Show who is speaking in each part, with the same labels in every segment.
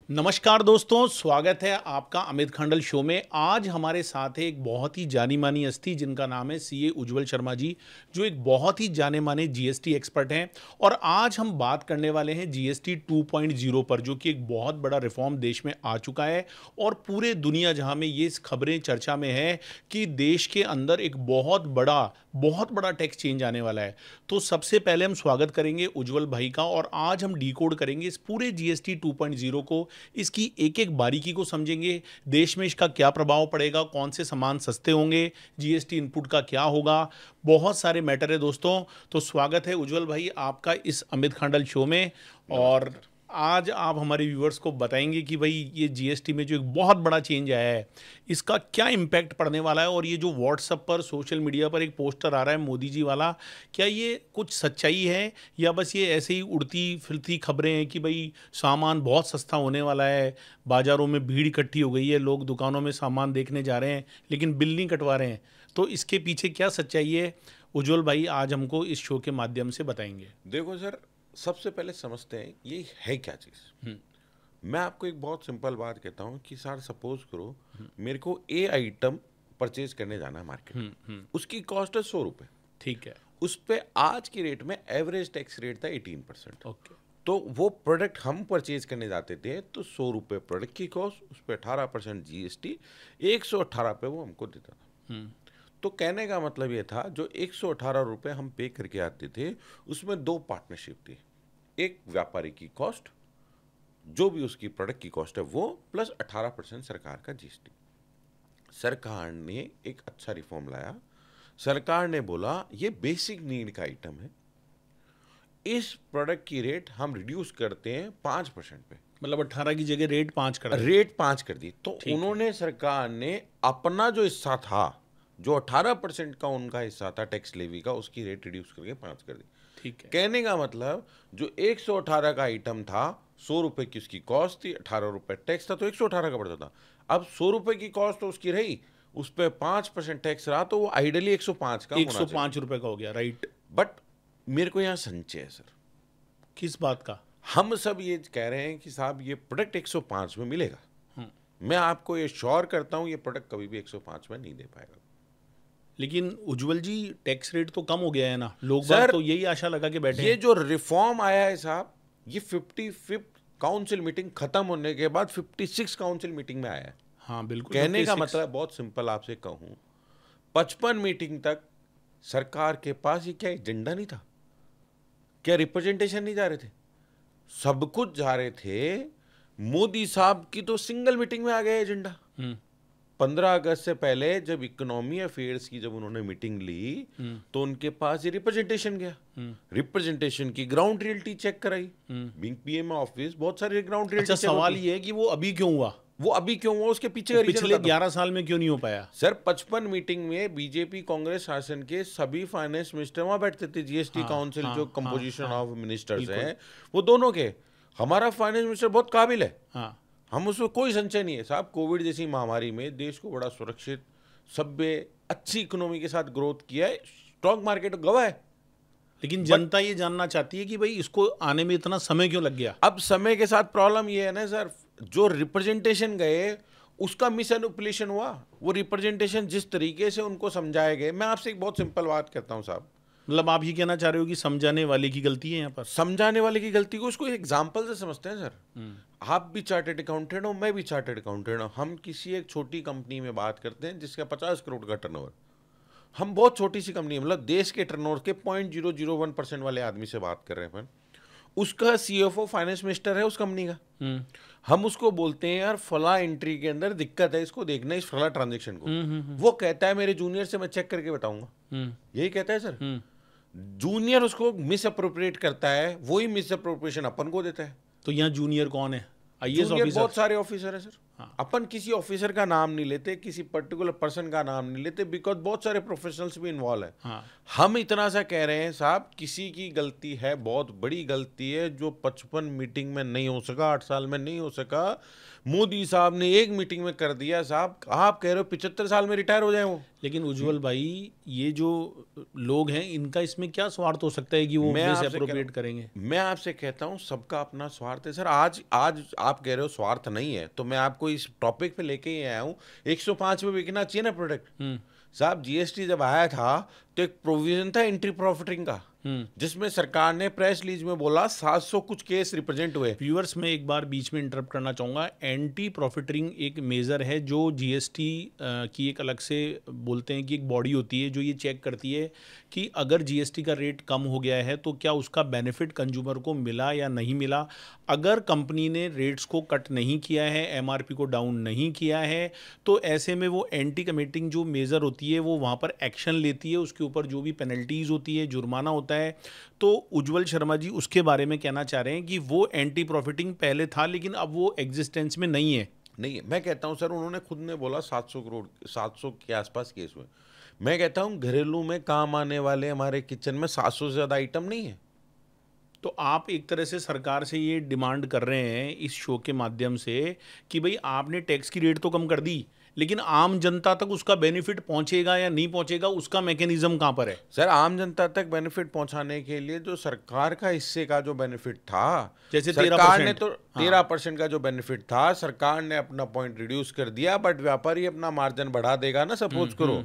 Speaker 1: नमस्कार दोस्तों, स्वागत है आपका अमित खंडल शो में। आज हमारे साथ है एक बहुत ही जानी मानी हस्ती जिनका नाम है सीए उज्ज्वल शर्मा जी, जो एक बहुत ही जाने माने जीएसटी एक्सपर्ट हैं। और आज हम बात करने वाले हैं जीएसटी 2.0 पर, जो कि एक बहुत बड़ा रिफॉर्म देश में आ चुका है और पूरे दुनिया जहां में ये खबरें चर्चा में है कि देश के अंदर एक बहुत बड़ा टैक्स चेंज आने वाला है। तो सबसे पहले हम स्वागत करेंगे उज्ज्वल भाई का और आज हम डिकोड करेंगे इस पूरे जीएसटी 2.0 को, इसकी एक एक बारीकी को समझेंगे। देश में इसका क्या प्रभाव पड़ेगा, कौन से सामान सस्ते होंगे, जीएसटी इनपुट का क्या होगा, बहुत सारे मैटर है दोस्तों। तो स्वागत है उज्ज्वल भाई आपका इस अमित खंडल शो में। और आज आप हमारे व्यूअर्स को बताएंगे कि भाई ये जीएसटी में जो एक बहुत बड़ा चेंज आया है इसका क्या इम्पैक्ट पड़ने वाला है। और ये जो व्हाट्सएप पर सोशल मीडिया पर एक पोस्टर आ रहा है मोदी जी वाला, क्या ये कुछ सच्चाई है या बस ये ऐसे ही उड़ती फिरती खबरें हैं कि भाई सामान बहुत सस्ता होने वाला है, बाज़ारों में भीड़ इकट्ठी हो गई है, लोग दुकानों में सामान देखने जा रहे हैं लेकिन बिल नहीं कटवा रहे हैं। तो इसके पीछे क्या सच्चाई है, उज्ज्वल भाई आज हमको इस शो के माध्यम से बताएंगे।
Speaker 2: देखो सर, सबसे पहले समझते हैं ये है क्या चीज़। मैं आपको एक बहुत सिंपल बात कहता हूँ कि सर सपोज करो मेरे को ए आइटम परचेज करने जाना है मार्केट, उसकी कॉस्ट है 100 रुपये।
Speaker 1: ठीक है।
Speaker 2: उस पे आज की रेट में एवरेज टैक्स रेट था 18%।
Speaker 1: ओके।
Speaker 2: तो वो प्रोडक्ट हम परचेज करने जाते थे तो 100 रुपये प्रोडक्ट की कॉस्ट, उस पर 18% जीएसटी, 118 पे वो हमको देता था। तो कहने का मतलब ये था जो 118 रुपये हम पे करके आते थे उसमें दो पार्टनरशिप थी। एक व्यापारी की कॉस्ट, जो भी उसकी प्रोडक्ट की कॉस्ट है वो, प्लस 18% सरकार का जीएसटी। सरकार ने एक अच्छा रिफॉर्म लाया। सरकार ने बोला ये बेसिक नीड का आइटम है, इस प्रोडक्ट की रेट हम रिड्यूस करते हैं 5% पे।
Speaker 1: मतलब 18 की जगह रेट 5 कर दिया।
Speaker 2: रेट 5 कर दी। तो उन्होंने, सरकार ने अपना जो हिस्सा था, जो 18% का उनका हिस्सा था टैक्स लेवी का, उसकी रेट रिड्यूस करके 5 कर दी।
Speaker 1: ठीक है।
Speaker 2: कहने का मतलब जो 118 का आइटम था, 100 रुपए की उसकी कॉस्ट थी, 18 रुपए टैक्स था, तो 118 का पड़ता था। अब 100 रुपए की कॉस्ट तो उसकी रही, उस पर 5% टैक्स रहा, तो वो आइडियली 105 का
Speaker 1: 105 रुपए का हो गया, राइट।
Speaker 2: बट मेरे को यहाँ संचय है सर।
Speaker 1: किस बात का?
Speaker 2: हम सब ये कह रहे हैं कि साहब ये प्रोडक्ट 105 में मिलेगा। मैं आपको ये श्योर करता हूँ ये प्रोडक्ट कभी भी 105 में नहीं दे पाएगा।
Speaker 1: लेकिन उज्ज्वल जी टैक्स रेट तो कम हो गया है ना, लोग
Speaker 2: सर,
Speaker 1: तो यही आशा लगा के बैठे
Speaker 2: ये
Speaker 1: हैं।
Speaker 2: जो रिफॉर्म आया है साहब, ये 55th काउंसिल मीटिंग खत्म होने के बाद 56 काउंसिल मीटिंग में आया है।
Speaker 1: हाँ बिल्कुल।
Speaker 2: कहने का
Speaker 1: 56।
Speaker 2: मतलब बहुत सिंपल आपसे कहूं, 55 मीटिंग तक सरकार के पास ये क्या एजेंडा नहीं था, क्या रिप्रेजेंटेशन नहीं जा रहे थे, सब कुछ जा रहे थे। मोदी साहब की तो सिंगल मीटिंग में आ गया एजेंडा। 15 अगस्त से पहले जब इकोनॉमी अफेयर्स की जब उन्होंने मीटिंग ली तो उनके पास ये रिप्रेजेंटेशन गया। रिप्रेजेंटेशन की ग्राउंड रियलिटी चेक कराई, बीइंग पीएम ऑफिस बहुत सारे ग्राउंड रियलिटी।
Speaker 1: अच्छा, सवाल ये है कि वो अभी क्यों हुआ,
Speaker 2: वो अभी क्यों हुआ, उसके पीछे का रीजन
Speaker 1: पिछले
Speaker 2: बताता हूं।
Speaker 1: 11 साल में क्यों नहीं हो पाया?
Speaker 2: सर 55 मीटिंग में बीजेपी कांग्रेस शासन के सभी फाइनेंस मिनिस्टर वहां बैठते थे। जीएसटी काउंसिल जो कंपोजिशन ऑफ मिनिस्टर्स है वो दोनों के, हमारा फाइनेंस मिनिस्टर बहुत काबिल है।
Speaker 1: हाँ।
Speaker 2: हम उसमें कोई संशय नहीं है साहब। कोविड जैसी महामारी में देश को बड़ा सुरक्षित, सभ्य, अच्छी इकोनॉमी के साथ ग्रोथ किया है, स्टॉक मार्केट गवाह है।
Speaker 1: लेकिन जनता ये जानना चाहती है कि भाई इसको आने में इतना समय क्यों लग गया।
Speaker 2: अब समय के साथ प्रॉब्लम ये है ना सर, जो रिप्रेजेंटेशन गए उसका मिसएनुपुलेशन हुआ। वो रिप्रेजेंटेशन जिस तरीके से उनको समझाए गए, मैं आपसे एक बहुत सिंपल बात करता हूं साहब।
Speaker 1: मतलब आप ये कहना चाह रहे हो कि समझाने वाले की गलती है यहाँ पर?
Speaker 2: समझाने वाले की गलती को उसको एग्जाम्पल से समझते हैं सर। आप भी चार्टर्ड अकाउंटेंट हो, मैं भी चार्टर्ड अकाउंटेंट हूं। हम किसी एक छोटी कंपनी में बात करते हैं जिसका 50 करोड़ का टर्नओवर, हम बहुत छोटी सी कंपनी, मतलब देश के टर्नओवर के 0.001% वाले आदमी से बात कर रहे हैं। उसका सीएफओ फाइनेंस मिनिस्टर है उस कंपनी का। हम उसको बोलते हैं यार फला एंट्री के अंदर दिक्कत है, इसको देखना इस फला ट्रांजेक्शन को। वो कहता है मेरे जूनियर से मैं चेक करके बताऊंगा, यही कहता है सर। जूनियर उसको मिस अप्रोप्रिएट करता है, वही मिस अप्रोप्रिएशन अपन को देता है।
Speaker 1: तो यहाँ जूनियर कौन है? IAS
Speaker 2: junior
Speaker 1: officer?
Speaker 2: बहुत सारे ऑफिसर है सर। अपन किसी ऑफिसर का नाम नहीं लेते, किसी पर्टिकुलर पर्सन का नाम नहीं लेते, बिकॉज बहुत सारे प्रोफेशनल्स भी इन्वॉल्व है।
Speaker 1: हाँ।
Speaker 2: हम इतना सा कह रहे हैं साहब, किसी की गलती है, बहुत बड़ी गलती है, जो 55 मीटिंग में नहीं हो सका, 8 साल में नहीं हो सका, मोदी साहब ने एक मीटिंग में कर दिया। साहब आप कह रहे हो 75 साल में रिटायर हो जाए वो।
Speaker 1: लेकिन उज्जवल भाई, ये जो लोग हैं इनका इसमें क्या स्वार्थ हो सकता है कि वो
Speaker 2: मैं
Speaker 1: मिस
Speaker 2: आपसे
Speaker 1: अप्रोप्रिएट करेंगे?
Speaker 2: मैं आपसे कहता हूं सबका अपना स्वार्थ है सर। आज आज आप कह रहे हो स्वार्थ नहीं है, तो मैं आपको इस टॉपिक पे लेके ही आया हूं। 105 में बिकना चाहिए ना प्रोडक्ट। साहब जीएसटी जब आया था तो एक प्रोविजन था एंट्री प्रॉफिटिंग का, जिसमें सरकार ने प्रेस रिलीज में बोला 700 कुछ केस रिप्रेजेंट हुए।
Speaker 1: व्यूअर्स, मैं एक बार बीच में इंटरप्ट करना चाहूँगा। एंटी प्रॉफिटरिंग एक मेज़र है जो जीएसटी की एक अलग से बोलते हैं कि एक बॉडी होती है जो ये चेक करती है कि अगर जीएसटी का रेट कम हो गया है तो क्या उसका बेनिफिट कंज्यूमर को मिला या नहीं मिला। अगर कंपनी ने रेट्स को कट नहीं किया है, एमआरपी को डाउन नहीं किया है, तो ऐसे में वो एंटी कमिटिंग जो मेज़र होती है वो वहाँ पर एक्शन लेती है। उसके ऊपर जो भी पेनल्टीज़ होती है, जुर्माना होता है। तो उज्जवल शर्मा जी उसके बारे में कहना चाह रहे हैं कि वो एंटी प्रॉफिटिंग पहले था लेकिन अब वो एग्जिस्टेंस में नहीं है।
Speaker 2: नहीं है, मैं कहता हूं सर, उन्होंने खुद ने बोला 700 करोड़, 700 के आसपास केस हुए। मैं कहता हूं घरेलू में काम आने वाले हमारे किचन में 700 से ज़्यादा आइटम नहीं है।
Speaker 1: तो आप एक तरह से सरकार से ये डिमांड कर रहे हैं इस शो के माध्यम से कि भाई आपने टैक्स की रेट तो कम कर दी, लेकिन आम जनता तक उसका बेनिफिट पहुंचेगा या नहीं पहुंचेगा, उसका मैकेनिज्म कहाँ पर है?
Speaker 2: सर आम जनता तक बेनिफिट पहुंचाने के लिए जो सरकार का हिस्से का जो बेनिफिट था,
Speaker 1: जैसे
Speaker 2: सरकार ने
Speaker 1: 13%,
Speaker 2: तो 13% का जो बेनिफिट था, सरकार ने अपना पॉइंट रिड्यूस कर दिया। बट व्यापारी अपना मार्जिन बढ़ा देगा ना। सपोज करो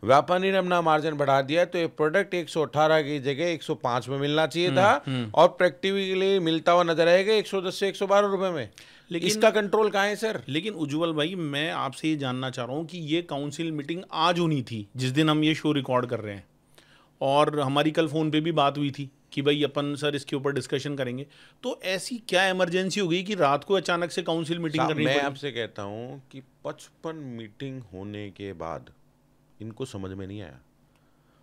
Speaker 2: व्यापारी ने अपना मार्जिन बढ़ा दिया, तो ये प्रोडक्ट 118 की जगह 105 में मिलना चाहिए था, और प्रैक्टिकली मिलता हुआ नजर आएगा 110 से 112 रुपए में। लेकिन इसका कंट्रोल कहाँ है सर?
Speaker 1: लेकिन उज्जवल भाई, मैं आपसे ये जानना चाह रहा हूँ कि ये काउंसिल मीटिंग आज होनी थी जिस दिन हम ये शो रिकॉर्ड कर रहे हैं, और हमारी कल फ़ोन पे भी बात हुई थी कि भाई अपन सर इसके ऊपर डिस्कशन करेंगे। तो ऐसी क्या इमरजेंसी हो गई कि रात को अचानक से काउंसिल मीटिंग करनी पड़ी?
Speaker 2: मैं आपसे कहता हूँ कि 55 मीटिंग होने के बाद इनको समझ में नहीं आया।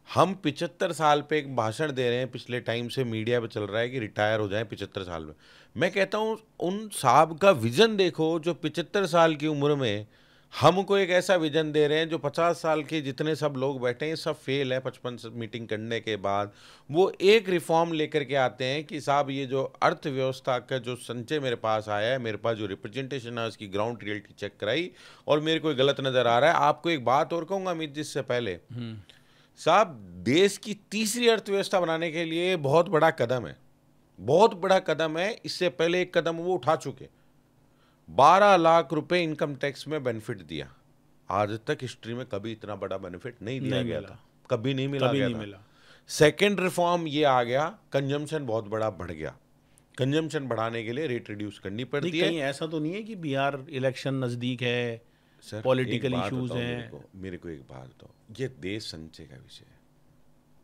Speaker 2: हम 75 साल पे एक भाषण दे रहे हैं, पिछले टाइम से मीडिया पे चल रहा है कि रिटायर हो जाए 75 साल में। मैं कहता हूँ उन साहब का विजन देखो, जो 75 साल की उम्र में हमको एक ऐसा विजन दे रहे हैं जो 50 साल के जितने सब लोग बैठे हैं सब फेल है। 55 मीटिंग करने के बाद वो एक रिफॉर्म लेकर के आते हैं कि साहब ये जो अर्थव्यवस्था का जो संचय मेरे पास आया है, मेरे पास जो रिप्रेजेंटेशन है उसकी ग्राउंड रियलिटी चेक कराई, और मेरे को गलत नज़र आ रहा है। आपको एक बात और कहूँगा अमित जी, इससे पहले साहब, देश की तीसरी अर्थव्यवस्था बनाने के लिए बहुत बड़ा कदम है, बहुत बड़ा कदम है। इससे पहले एक कदम वो उठा चुके, 12 लाख रुपए इनकम टैक्स में बेनिफिट दिया। आज तक हिस्ट्री में कभी इतना बड़ा बेनिफिट नहीं दिया गया था, कभी नहीं मिला। सेकेंड रिफॉर्म ये आ गया, कंजम्पशन बहुत बड़ा बढ़ गया। कंजम्पशन बढ़ाने के लिए रेट रिड्यूस करनी पड़ती है।
Speaker 1: कहीं ऐसा तो नहीं है कि बिहार इलेक्शन नज़दीक है,
Speaker 2: सर
Speaker 1: पॉलिटिकल इश्यूज हैं?
Speaker 2: मेरे को एक बात बताओ, ये देश संचय का विषय है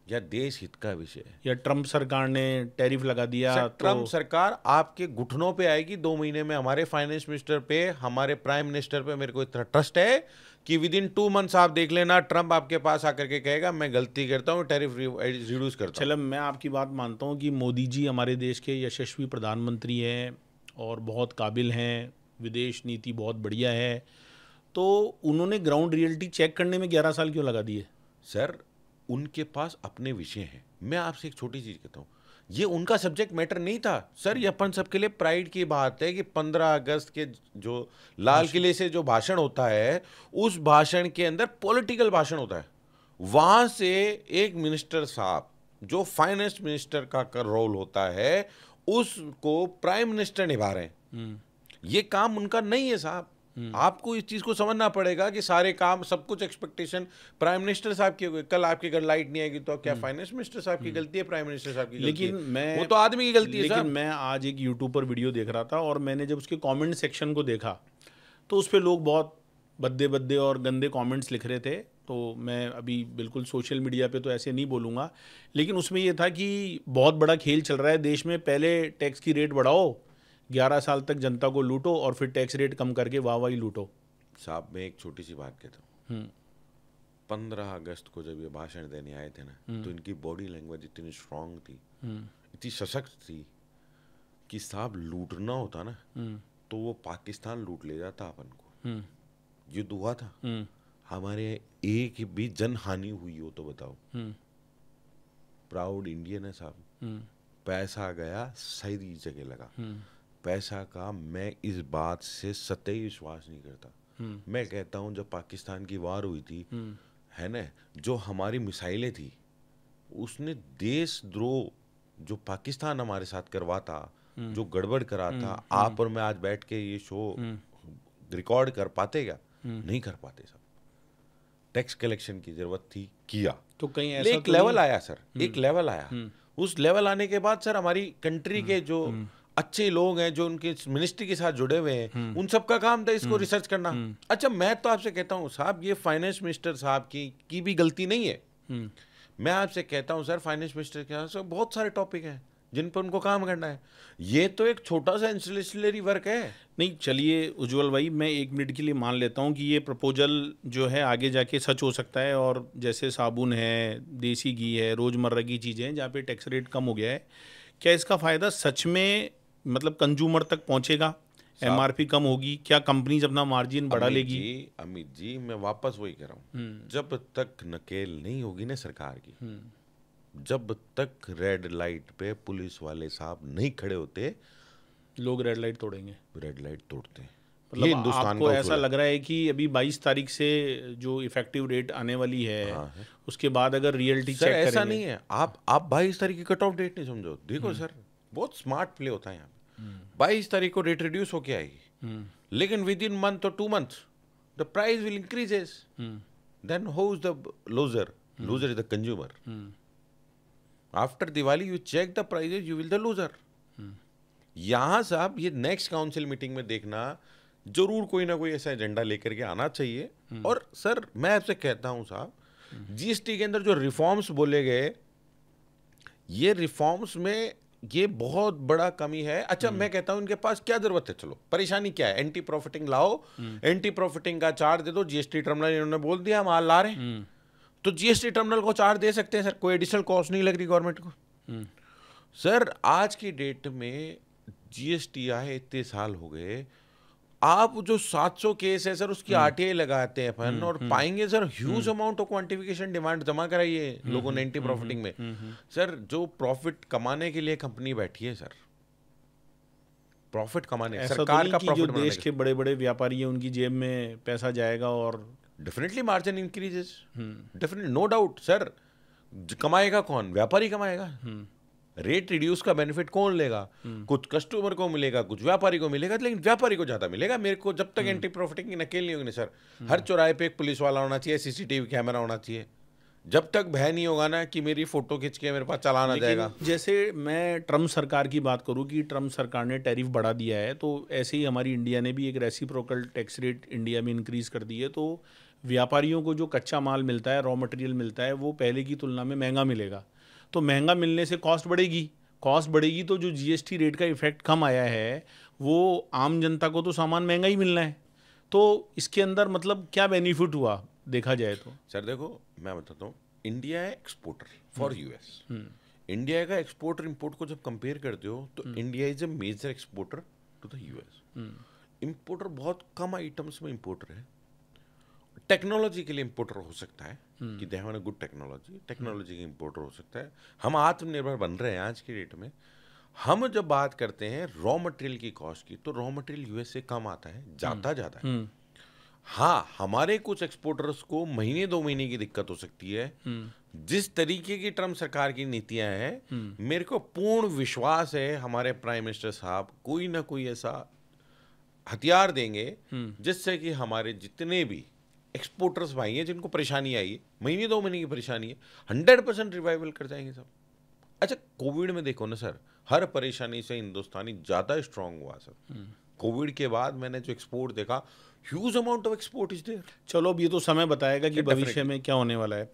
Speaker 2: या देश हित का विषय है?
Speaker 1: या ट्रंप सरकार ने टैरिफ लगा दिया?
Speaker 2: ट्रंप सरकार आपके घुटनों पे आएगी 2 महीने में। हमारे फाइनेंस मिनिस्टर पे, हमारे प्राइम मिनिस्टर पे मेरे को इतना ट्रस्ट है कि विद इन 2 मंथ्स आप देख लेना, ट्रंप आपके पास आकर के कहेगा मैं गलती करता हूँ, टैरिफ रिड्यूस करता हूँ।
Speaker 1: चलो, मैं आपकी बात मानता हूँ कि मोदी जी हमारे देश के यशस्वी प्रधानमंत्री हैं और बहुत काबिल हैं, विदेश नीति बहुत बढ़िया है, तो उन्होंने ग्राउंड रियलिटी चेक करने में 11 साल क्यों लगा दिए?
Speaker 2: सर उनके पास अपने विषय हैं। मैं आपसे एक छोटी चीज कहता हूँ, ये उनका सब्जेक्ट मैटर नहीं था सर। ये अपन सबके लिए प्राइड की बात है कि 15 अगस्त के जो लाल किले से जो भाषण होता है, उस भाषण के अंदर पॉलिटिकल भाषण होता है। वहां से एक मिनिस्टर साहब जो फाइनेंस मिनिस्टर का रोल होता है, उसको प्राइम मिनिस्टर निभा रहे हैं। ये काम उनका नहीं है साहब। आपको इस चीज को समझना पड़ेगा कि सारे काम, सब कुछ एक्सपेक्टेशन प्राइम मिनिस्टर साहब की। कल आपके घर लाइट नहीं आएगी तो क्या फाइनेंस मिनिस्टर साहब की गलती है, प्राइम मिनिस्टर साहब की गलती है? लेकिन वो तो आदमी की गलती है साहब।
Speaker 1: मैं आज एक यूट्यूब पर वीडियो देख रहा था और मैंने जब उसके कमेंट सेक्शन को देखा तो उस पर लोग बहुत भद्दे और गंदे कमेंट्स लिख रहे थे। तो मैं अभी बिल्कुल सोशल मीडिया पे तो ऐसे नहीं बोलूँगा, लेकिन उसमें ये था कि बहुत बड़ा खेल चल रहा है देश में। पहले टैक्स की रेट बढ़ाओ, 11 साल तक जनता को लूटो, और फिर टैक्स रेट कम करके वाह लूटो।
Speaker 2: साहब मैं एक छोटी सी बात कहता हूँ, 15 अगस्त को जब ये भाषण देने आए थे ना, तो इनकी बॉडी लैंग्वेज इतनी स्ट्रांग थी, इतनी सशक्त थी कि साहब लूटना होता ना तो वो पाकिस्तान लूट ले जाता अपन को। युद्ध हुआ था, हमारे एक भी जन हानि हुई हो तो बताओ। प्राउड इंडियन है साहब। पैसा गया सही जगह लगा। पैसा का मैं इस बात से सतही विश्वास नहीं करता। मैं कहता हूं जब पाकिस्तान की वार हुई थी, है ना, जो हमारी मिसाइलें थी, उसने देशद्रोह जो पाकिस्तान हमारे साथ करवाता, जो गड़बड़ करा था, आप और मैं आज बैठ के ये शो रिकॉर्ड कर पाते क्या? नहीं कर पाते सब। टैक्स कलेक्शन की जरूरत थी, किया
Speaker 1: तो कहीं ऐसा
Speaker 2: एक लेवल आया सर, एक लेवल आया। उस लेवल आने के बाद सर हमारी कंट्री के जो अच्छे लोग हैं, जो उनके मिनिस्ट्री के साथ जुड़े हुए हैं, उन सब का काम था इसको रिसर्च करना। अच्छा, मैं तो आपसे कहता हूँ साहब, ये फाइनेंस मिनिस्टर साहब की भी गलती नहीं है। मैं आपसे कहता हूँ सर, फाइनेंस मिनिस्टर के यहाँ बहुत सारे टॉपिक हैं जिन पर उनको काम करना है। ये तो एक छोटा सा इंस्टिट्यूशनरी वर्क है।
Speaker 1: नहीं, चलिए उज्जवल भाई, मैं 1 मिनट के लिए मान लेता हूँ कि ये प्रपोजल जो है आगे जाके सच हो सकता है, और जैसे साबुन है, देसी घी है, रोज़मर्रा की चीज़ें हैं जहाँ पे टैक्स रेट कम हो गया है, क्या इसका फ़ायदा सच में मतलब कंज्यूमर तक पहुँचेगा? एमआरपी कम होगी क्या? कंपनीज अपना मार्जिन बढ़ा लेगी?
Speaker 2: अमित जी, मैं वापस वही कह रहा हूँ, जब तक नकेल नहीं होगी ना सरकार की, जब तक रेड लाइट पे पुलिस वाले साहब नहीं खड़े होते,
Speaker 1: लोग रेड लाइट तोड़ेंगे।
Speaker 2: रेड लाइट तोड़ते हैं।
Speaker 1: मतलब आपको ऐसा लग रहा है कि अभी 22 तारीख से जो इफेक्टिव रेट आने वाली है, उसके बाद अगर रियलिटी चेक करेंगे?
Speaker 2: ऐसा नहीं है, आप 22 तारीख की कट ऑफ डेट नहीं समझो। देखो सर, बहुत स्मार्ट प्ले होता है यहाँ पे। 22 तारीख को रेट रिड्यूस होके आएगी, लेकिन विद इन मंथ और 2 months the price will increases. Then who is the loser? Loser is the consumer. After Diwali you check the prices, you will the loser. यहां साहब ये नेक्स्ट काउंसिल मीटिंग में देखना, जरूर कोई ना कोई ऐसा एजेंडा लेकर के आना चाहिए। और सर मैं आपसे कहता हूं साहब, जीएसटी के अंदर जो रिफॉर्म्स बोले गए, ये रिफॉर्म्स में ये बहुत बड़ा कमी है। अच्छा, मैं कहता हूं इनके पास क्या जरूरत है? चलो, परेशानी क्या है? एंटी प्रॉफिटिंग लाओ, एंटी प्रॉफिटिंग का चार्ज दे दो। जीएसटी टर्मिनल इन्होंने बोल दिया माल ला रहे हैं, तो जीएसटी टर्मिनल को चार्ज दे सकते हैं सर, कोई एडिशनल कॉस्ट नहीं लग रही गवर्नमेंट को। सर आज की डेट में जीएसटी आए इतने साल हो गए, आप जो 700 केस है सर उसकी आरटीआई लगाते हैं अपन, और पाएंगे sir huge amount of quantification demand जमा कराइए लोगों ने एंटी प्रॉफिटिंग में। सर जो प्रॉफिट कमाने के लिए कंपनी बैठी है सर, प्रॉफिट कमाने, सरकार का प्रॉफिट,
Speaker 1: जो देश के बड़े बड़े व्यापारी हैं उनकी जेब में पैसा जाएगा और
Speaker 2: definitely margin increases, definitely, no doubt. Sir कमाएगा कौन? व्यापारी कमाएगा। रेट रिड्यूस का बेनिफिट कौन लेगा? कुछ कस्टमर को मिलेगा, कुछ व्यापारी को मिलेगा, लेकिन व्यापारी को ज्यादा मिलेगा। मेरे को जब तक एंटी प्रॉफिटिंग की नकेल नहीं होगी सर, हर चौराहे पे एक पुलिस वाला होना चाहिए, सीसीटीवी कैमरा होना चाहिए। जब तक भय नहीं होगा ना कि मेरी फोटो खींच के मेरे पास चालान आ जाएगा।
Speaker 1: जैसे मैं ट्रम्प सरकार की बात करूं कि ट्रम्प सरकार ने टैरिफ बढ़ा दिया है, तो ऐसे ही हमारी इंडिया ने भी एक रेसिप्रोकल टैक्स रेट इंडिया में इंक्रीज कर दी है। तो व्यापारियों को जो कच्चा माल मिलता है, रॉ मटेरियल मिलता है, वो पहले की तुलना में महंगा मिलेगा। तो महंगा मिलने से कॉस्ट बढ़ेगी, कॉस्ट बढ़ेगी तो जो जीएसटी रेट का इफेक्ट कम आया है, वो आम जनता को तो सामान महंगा ही मिलना है। तो इसके अंदर मतलब क्या बेनिफिट हुआ देखा जाए तो?
Speaker 2: सर देखो, मैं बताता हूँ, इंडिया है एक्सपोर्टर फॉर यूएस। इंडिया का एक्सपोर्टर इंपोर्ट को जब कंपेयर करते हो तो India is a major exporter to the US. Importer बहुत कम आइटम्स में इंपोर्टर है। टेक्नोलॉजी के लिए इंपोर्टर हो सकता है कि they have a good technology, technology के इंपोर्टर हो सकता है। हम आत्मनिर्भर बन रहे हैं आज की डेट में। हम जब बात करते हैं रॉ मटेरियल की कॉस्ट की, तो रॉ मटेरियल यूएस से कम आता है, जाता ज़्यादा है। हाँ, हमारे कुछ एक्सपोर्टर्स को महीने 2 महीने की दिक्कत हो सकती है। जिस तरीके की ट्रम्प सरकार की नीतियां हैं, मेरे को पूर्ण विश्वास है हमारे प्राइम मिनिस्टर साहब कोई ना कोई ऐसा हथियार देंगे जिससे कि हमारे जितने भी एक्सपोर्टर्स भाई हैं जिनको परेशानी आई है, महीने 2 महीने की परेशानी है, 100% रिवाइवल कर जाएंगे सब। अच्छा, कोविड में देखो ना सर, हर परेशानी से हिंदुस्तानी ज़्यादा स्ट्रांग हुआ सर। कोविड के बाद मैंने जो एक्सपोर्ट देखा, huge amount of export is there.
Speaker 1: चलो, अब ये तो समय बताएगा कि भविष्य में क्या होने वाला है।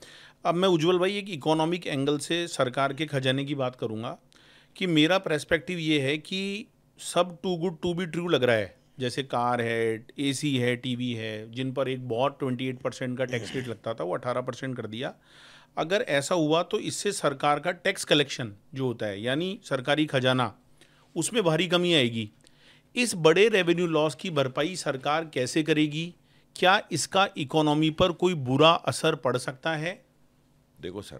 Speaker 1: अब मैं उज्जवल भाई एक इकोनॉमिक एंगल से सरकार के खजाने की बात करूंगा कि मेरा पर्सपेक्टिव ये है कि सब too good to be true लग रहा है। जैसे कार है, एसी है, टीवी है, जिन पर एक बहुत 28% का टैक्स रेट लगता था, वो 18% कर दिया। अगर ऐसा हुआ तो इससे सरकार का टैक्स कलेक्शन जो होता है, यानी सरकारी खजाना, उसमें भारी कमी आएगी। इस बड़े रेवेन्यू लॉस की भरपाई सरकार कैसे करेगी? क्या इसका इकोनॉमी पर कोई बुरा असर पड़ सकता है?
Speaker 2: देखो सर,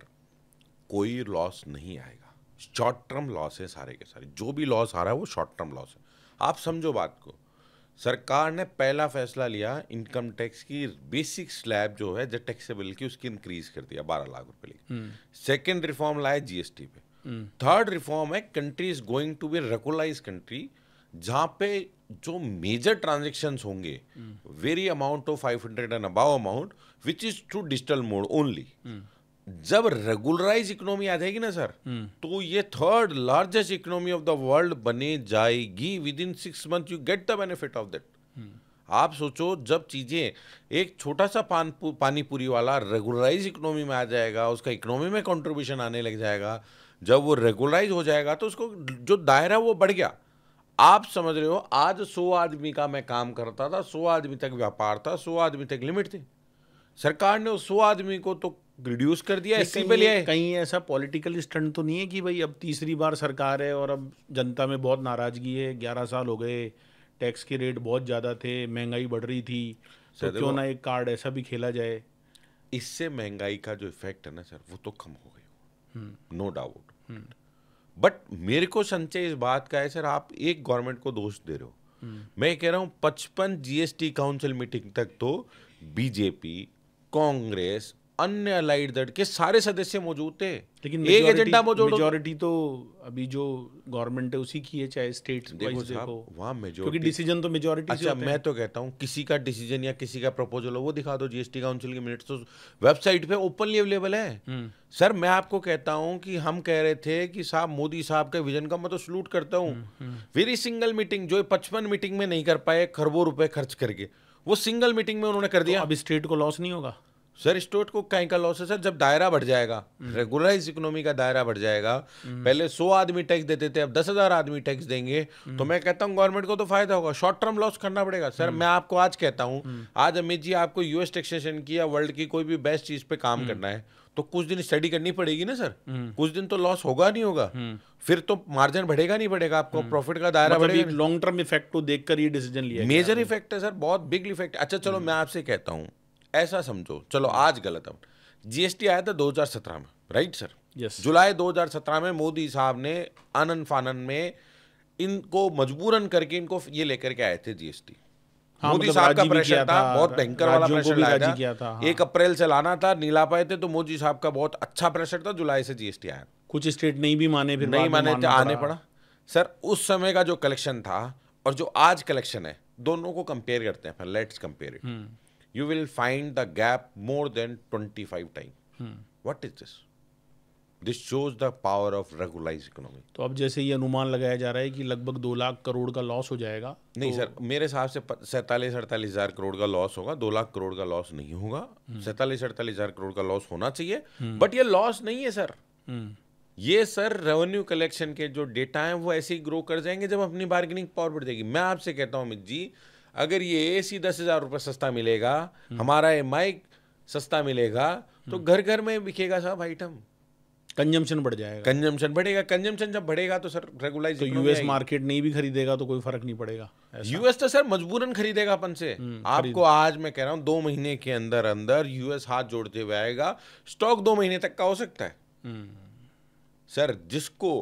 Speaker 2: कोई लॉस नहीं आएगा, शॉर्ट टर्म लॉस है सारे के सारे। जो भी लॉस आ रहा है वो शॉर्ट टर्म लॉस है। आप समझो बात को, सरकार ने पहला फैसला लिया, इनकम टैक्स की बेसिक स्लैब जो है टैक्सेबल की, उसकी इंक्रीज कर दिया 12 लाख रुपए लेके। सेकेंड रिफॉर्म लाया जीएसटी पे। थर्ड रिफॉर्म है, country is going to be regularize country, जहां पे जो मेजर ट्रांजेक्शंस होंगे, very amount of 500 and above amount, which is through digital mode only. जब रेगुलराइज इकोनॉमी आ जाएगी ना सर, तो ये third largest economy of the world बने जाएगी। Within 6 months you get the benefit of that. आप सोचो, जब चीजें, एक छोटा सा पानी पूरी वाला रेगुलराइज इकोनॉमी में आ जाएगा, उसका इकोनॉमी में कंट्रीब्यूशन आने लग जाएगा, जब वो रेगुलराइज हो जाएगा तो उसको जो दायरा वो बढ़ गया। आप समझ रहे हो, आज 100 आदमी का मैं काम करता था, 100 आदमी तक व्यापार था, 100 आदमी तक लिमिट थी। सरकार ने उस 100 आदमी को तो रिड्यूस कर दिया, एससी पे लिया है।
Speaker 1: कहीं ऐसा पॉलिटिकल स्टंट तो नहीं है कि भाई अब तीसरी बार सरकार है और अब जनता में बहुत नाराजगी है, 11 साल हो गए, टैक्स के रेट बहुत ज़्यादा थे, महंगाई बढ़ रही थी, तो क्यों ना एक कार्ड ऐसा भी खेला जाए?
Speaker 2: इससे महंगाई का जो इफेक्ट है ना सर, वो तो कम हो गई, नो डाउट। बट मेरे को संचय इस बात का है सर, आप एक गवर्नमेंट को दोष दे रहे हो। मैं कह रहा हूं 55 जीएसटी काउंसिल मीटिंग तक तो बीजेपी, कांग्रेस, अन्य अलाइड दल के सारे सदस्य मौजूद थे,
Speaker 1: लेकिन
Speaker 2: एक एजेंडा मौजूद।
Speaker 1: मेजॉरिटी तो अभी जो गवर्नमेंट है उसी की है, चाहे स्टेट वाइज देखो,
Speaker 2: वहां मेजॉरिटी,
Speaker 1: क्योंकि डिसीजन तो मेजॉरिटी से
Speaker 2: अच्छा,
Speaker 1: होते
Speaker 2: मैं
Speaker 1: हैं।
Speaker 2: तो कहता हूं किसी का डिसीजन या किसी का प्रपोजल हो वो दिखा दो, जीएसटी काउंसिल के मिनट्स तो वेबसाइट पे ओपनली अवेलेबल है। सर मैं आपको कहता हूं कि हम कह रहे थे कि साहब मोदी साहब के विजन का मैं तो सलूट करता हूं। वेरी सिंगल मीटिंग जो 55 मीटिंग में नहीं कर पाए, खरबों रुपए खर्च करके, वो सिंगल मीटिंग में उन्होंने कर दिया।
Speaker 1: तो अब स्टेट को लॉस नहीं होगा?
Speaker 2: सर स्टेट को कहीं का लॉस है सर, जब दायरा बढ़ जाएगा, रेगुलराइज इकोनॉमी का दायरा बढ़ जाएगा। पहले 100 आदमी टैक्स देते थे, अब 10,000 आदमी टैक्स देंगे, तो मैं कहता हूं गवर्नमेंट को तो फायदा होगा। शॉर्ट टर्म लॉस करना पड़ेगा सर। मैं आपको आज कहता हूं, आज अमित जी आपको यूएस टैक्सेशन की या वर्ल्ड की कोई भी बेस्ट चीज पे काम करना है तो कुछ दिन स्टडी करनी पड़ेगी ना सर। कुछ दिन तो लॉस होगा नहीं होगा, फिर तो मार्जिन बढ़ेगा नहीं बढ़ेगा, आपको प्रॉफिट का दायरा बढ़ेगा।
Speaker 1: लॉन्ग टर्म इफेक्ट को देखकर ये डिसीजन लिया,
Speaker 2: मेजर इफेक्ट है सर, बहुत बिग इफेक्ट। अच्छा चलो मैं आपसे कहता हूं, ऐसा समझो, चलो आज गलत, अब जीएसटी आया था 2017 में, राइट सर? जुलाई 2017 में मोदी साहब ने आनन फानन में इनको मजबूरन करके इनको ये लेकर के आए थे जीएसटी।
Speaker 1: हाँ,
Speaker 2: मोदी
Speaker 1: मतलब
Speaker 2: साहब का
Speaker 1: राजी भी
Speaker 2: प्रेशर
Speaker 1: किया
Speaker 2: था, बहुत भयंकर वाला
Speaker 1: राज्यों को
Speaker 2: प्रेशर
Speaker 1: भी
Speaker 2: लाया
Speaker 1: राजी
Speaker 2: था।
Speaker 1: किया था, हाँ।
Speaker 2: 1 अप्रैल से लाना था, नहीं ला पाए थे, तो मोदी साहब का बहुत अच्छा प्रेशर था, जुलाई से जीएसटी आया।
Speaker 1: कुछ स्टेट नहीं भी माने, फिर
Speaker 2: नहीं
Speaker 1: बाद में
Speaker 2: माने थे,
Speaker 1: मानना
Speaker 2: आने पड़ा। सर उस समय का जो कलेक्शन था और जो आज कलेक्शन है, दोनों को कंपेयर करते हैं, let's compare it. You will find the gap more than 25 times. What is this? This shows the power of regularized economy.
Speaker 1: तो अब जैसे ये अनुमान लगाया जा रहा है कि लगभग 2 लाख करोड़ का लॉस हो जाएगा।
Speaker 2: नहीं सर, मेरे हिसाब से 47-48 हज़ार करोड़ का लॉस होगा, 2 लाख करोड़ का लॉस नहीं होगा। 47-48 हज़ार करोड़ का लॉस होना चाहिए, बट ये लॉस नहीं है सर। ये सर रेवेन्यू कलेक्शन के जो डेटा हैं वो ऐसे ही ग्रो कर जाएंगे जब अपनी बार्गेनिंग पावर बढ़ जाएगी। मैं आपसे कहता हूँ अमित जी, अगर ये एसी 10,000 रुपये सस्ता मिलेगा, हमारा एमआई सस्ता मिलेगा, तो घर घर में बिकेगा साहब आइटम,
Speaker 1: कंजम्पशन बढ़ जाएगा,
Speaker 2: कंजम्पशन बढ़ेगा। कंजम्पशन जब बढ़ेगा तो सर रेगुलाइज,
Speaker 1: तो यूएस मार्केट नहीं भी खरीदेगा तो कोई फर्क नहीं पड़ेगा।
Speaker 2: यूएस तो सर मजबूरन खरीदेगा अपन से। आपको आज मैं कह रहा हूँ 2 महीने के अंदर अंदर यूएस हाथ जोड़ते हुए आएगा। स्टॉक 2 महीने तक का हो सकता है सर। जिसको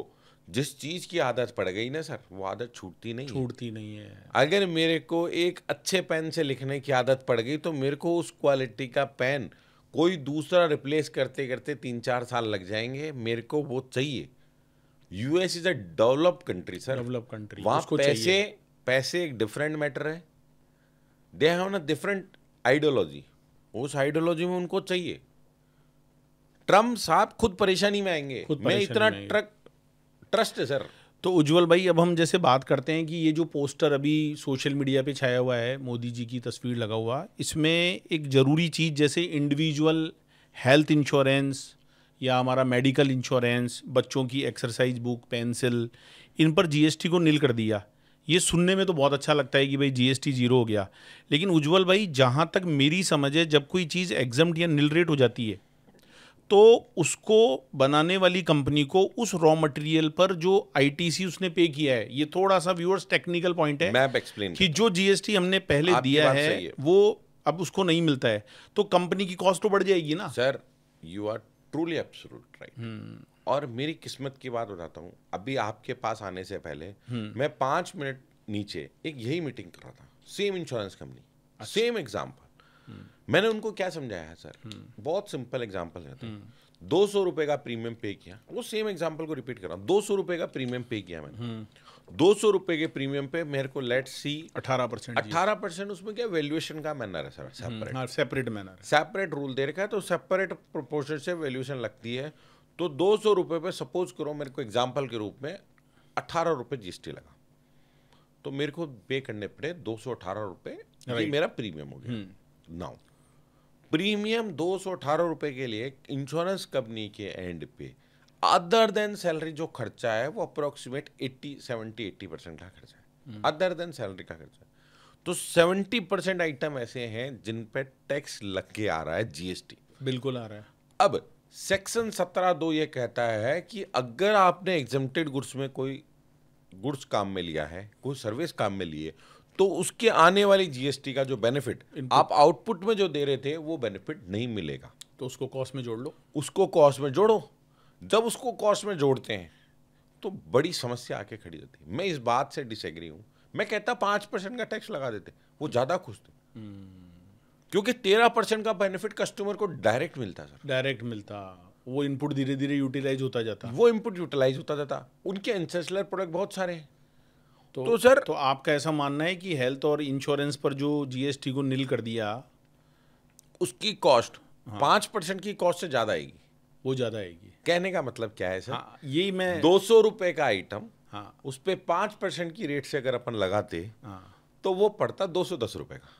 Speaker 2: जिस चीज की आदत पड़ गई ना सर, वो आदत छूटती नहीं है। अगर मेरे को एक अच्छे पेन से लिखने की आदत पड़ गई तो मेरे को उस क्वालिटी का पेन कोई दूसरा रिप्लेस करते करते 3-4 साल लग जाएंगे, मेरे को वो चाहिए। US is a developed country sir,
Speaker 1: developed country,
Speaker 2: वहां पैसे एक डिफरेंट मैटर है। दे हैव अ डिफरेंट आइडियोलॉजी, उस आइडियोलॉजी में उनको चाहिए। ट्रम्प साहब खुद परेशानी में आएंगे, मैं इतना ट्रस्ट है सर।
Speaker 1: तो उज्जवल भाई, अब हम जैसे बात करते हैं कि ये जो पोस्टर अभी सोशल मीडिया पे छाया हुआ है, मोदी जी की तस्वीर लगा हुआ, इसमें एक ज़रूरी चीज़ जैसे इंडिविजुअल हेल्थ इंश्योरेंस या हमारा मेडिकल इंश्योरेंस, बच्चों की एक्सरसाइज बुक, पेंसिल, इन पर जीएसटी को नील कर दिया। ये सुनने में तो बहुत अच्छा लगता है कि भाई जीएसटी 0 हो गया, लेकिन उज्जवल भाई जहाँ तक मेरी समझ है, जब कोई चीज़ एग्जम्प्ट या नील रेट हो जाती है तो उसको बनाने वाली कंपनी को उस रॉ मटेरियल पर जो आईटीसी उसने पे किया है, ये थोड़ा सा व्यूअर्स टेक्निकल पॉइंट है,
Speaker 2: मैं अब एक्सप्लेन
Speaker 1: कि जो जीएसटी हमने पहले
Speaker 2: आपकी
Speaker 1: दिया
Speaker 2: बात
Speaker 1: है
Speaker 2: सही है।
Speaker 1: वो अब उसको नहीं मिलता है, तो कंपनी की कॉस्ट तो बढ़ जाएगी ना।
Speaker 2: Sir you are truly absolute right. और मेरी किस्मत की बात बताता हूँ, अभी आपके पास आने से पहले मैं 5 मिनट नीचे एक यही मीटिंग कर रहा था, same insurance company, same example. मैंने उनको क्या समझाया है सर, बहुत सिंपल एग्जाम्पल रहते हैं। 200 रुपए का प्रीमियम पे किया, वो सेम एग्जाम्पल को रिपीट कर रहा हूँ, 200 रुपए का प्रीमियम पे किया मैंने, 200 रुपए के प्रीमियम पे मेरे को लेट सी 18% उसमें क्या वैल्यूएशन का मैनर है sir,
Speaker 1: separate manner,
Speaker 2: separate rule दे रखा है, तो सेपरेट प्रोपोर्शन से वैल्यूएशन लगती है। तो 200 रुपए पे सपोज करो मेरे को एग्जाम्पल के रूप में 18 रुपए जीएसटी लगा, तो मेरे को पे करने पड़े 218 रुपए, ये मेरा प्रीमियम हो गया। नाउ प्रीमियम 218 रुपए के लिए इंश्योरेंस कंपनी के एंड पे अदर देन सैलरी जो खर्चा है वो अप्रोक्सीमेट 80% का खर्चा है, अदर देन सैलरी का खर्चा है। तो 70% आइटम ऐसे हैं जिन पे टैक्स लग के आ रहा है, जीएसटी
Speaker 1: बिल्कुल आ रहा है।
Speaker 2: अब सेक्शन 17(2) ये कहता है कि अगर आपने एग्जम्प्टेड गुड्स में कोई गुड्स काम में लिया है, कोई सर्विस काम में लिए, तो उसके आने वाली जीएसटी का जो बेनिफिट आप आउटपुट में जो दे रहे थे वो बेनिफिट नहीं मिलेगा,
Speaker 1: तो उसको कॉस्ट में जोड़ लो,
Speaker 2: उसको कॉस्ट में जोड़ो। जब उसको कॉस्ट में जोड़ते हैं तो बड़ी समस्या आके खड़ी होती है। मैं इस बात से डिसएग्री हूं, मैं कहता 5% का टैक्स लगा देते, वो ज्यादा खुश थे, क्योंकि 13% का बेनिफिट कस्टमर को डायरेक्ट मिलता सर,
Speaker 1: डायरेक्ट मिलता, वो इनपुट धीरे धीरे यूटिलाइज होता जाता,
Speaker 2: वो इनपुट यूटिलाइज होता जाता, उनके एंसेस्लर प्रोडक्ट बहुत सारे हैं।
Speaker 1: तो
Speaker 2: सर
Speaker 1: तो आपका ऐसा मानना है कि हेल्थ और इंश्योरेंस पर जो जीएसटी को नील कर दिया,
Speaker 2: उसकी कॉस्ट 5% की कॉस्ट से ज्यादा आएगी,
Speaker 1: वो ज्यादा आएगी।
Speaker 2: कहने का मतलब क्या है सर,
Speaker 1: यही मैं
Speaker 2: 200 रुपए का आइटम,
Speaker 1: हाँ,
Speaker 2: उस पे 5% की रेट से अगर अपन लगाते,
Speaker 1: हाँ,
Speaker 2: तो वो पड़ता 210 रुपए का।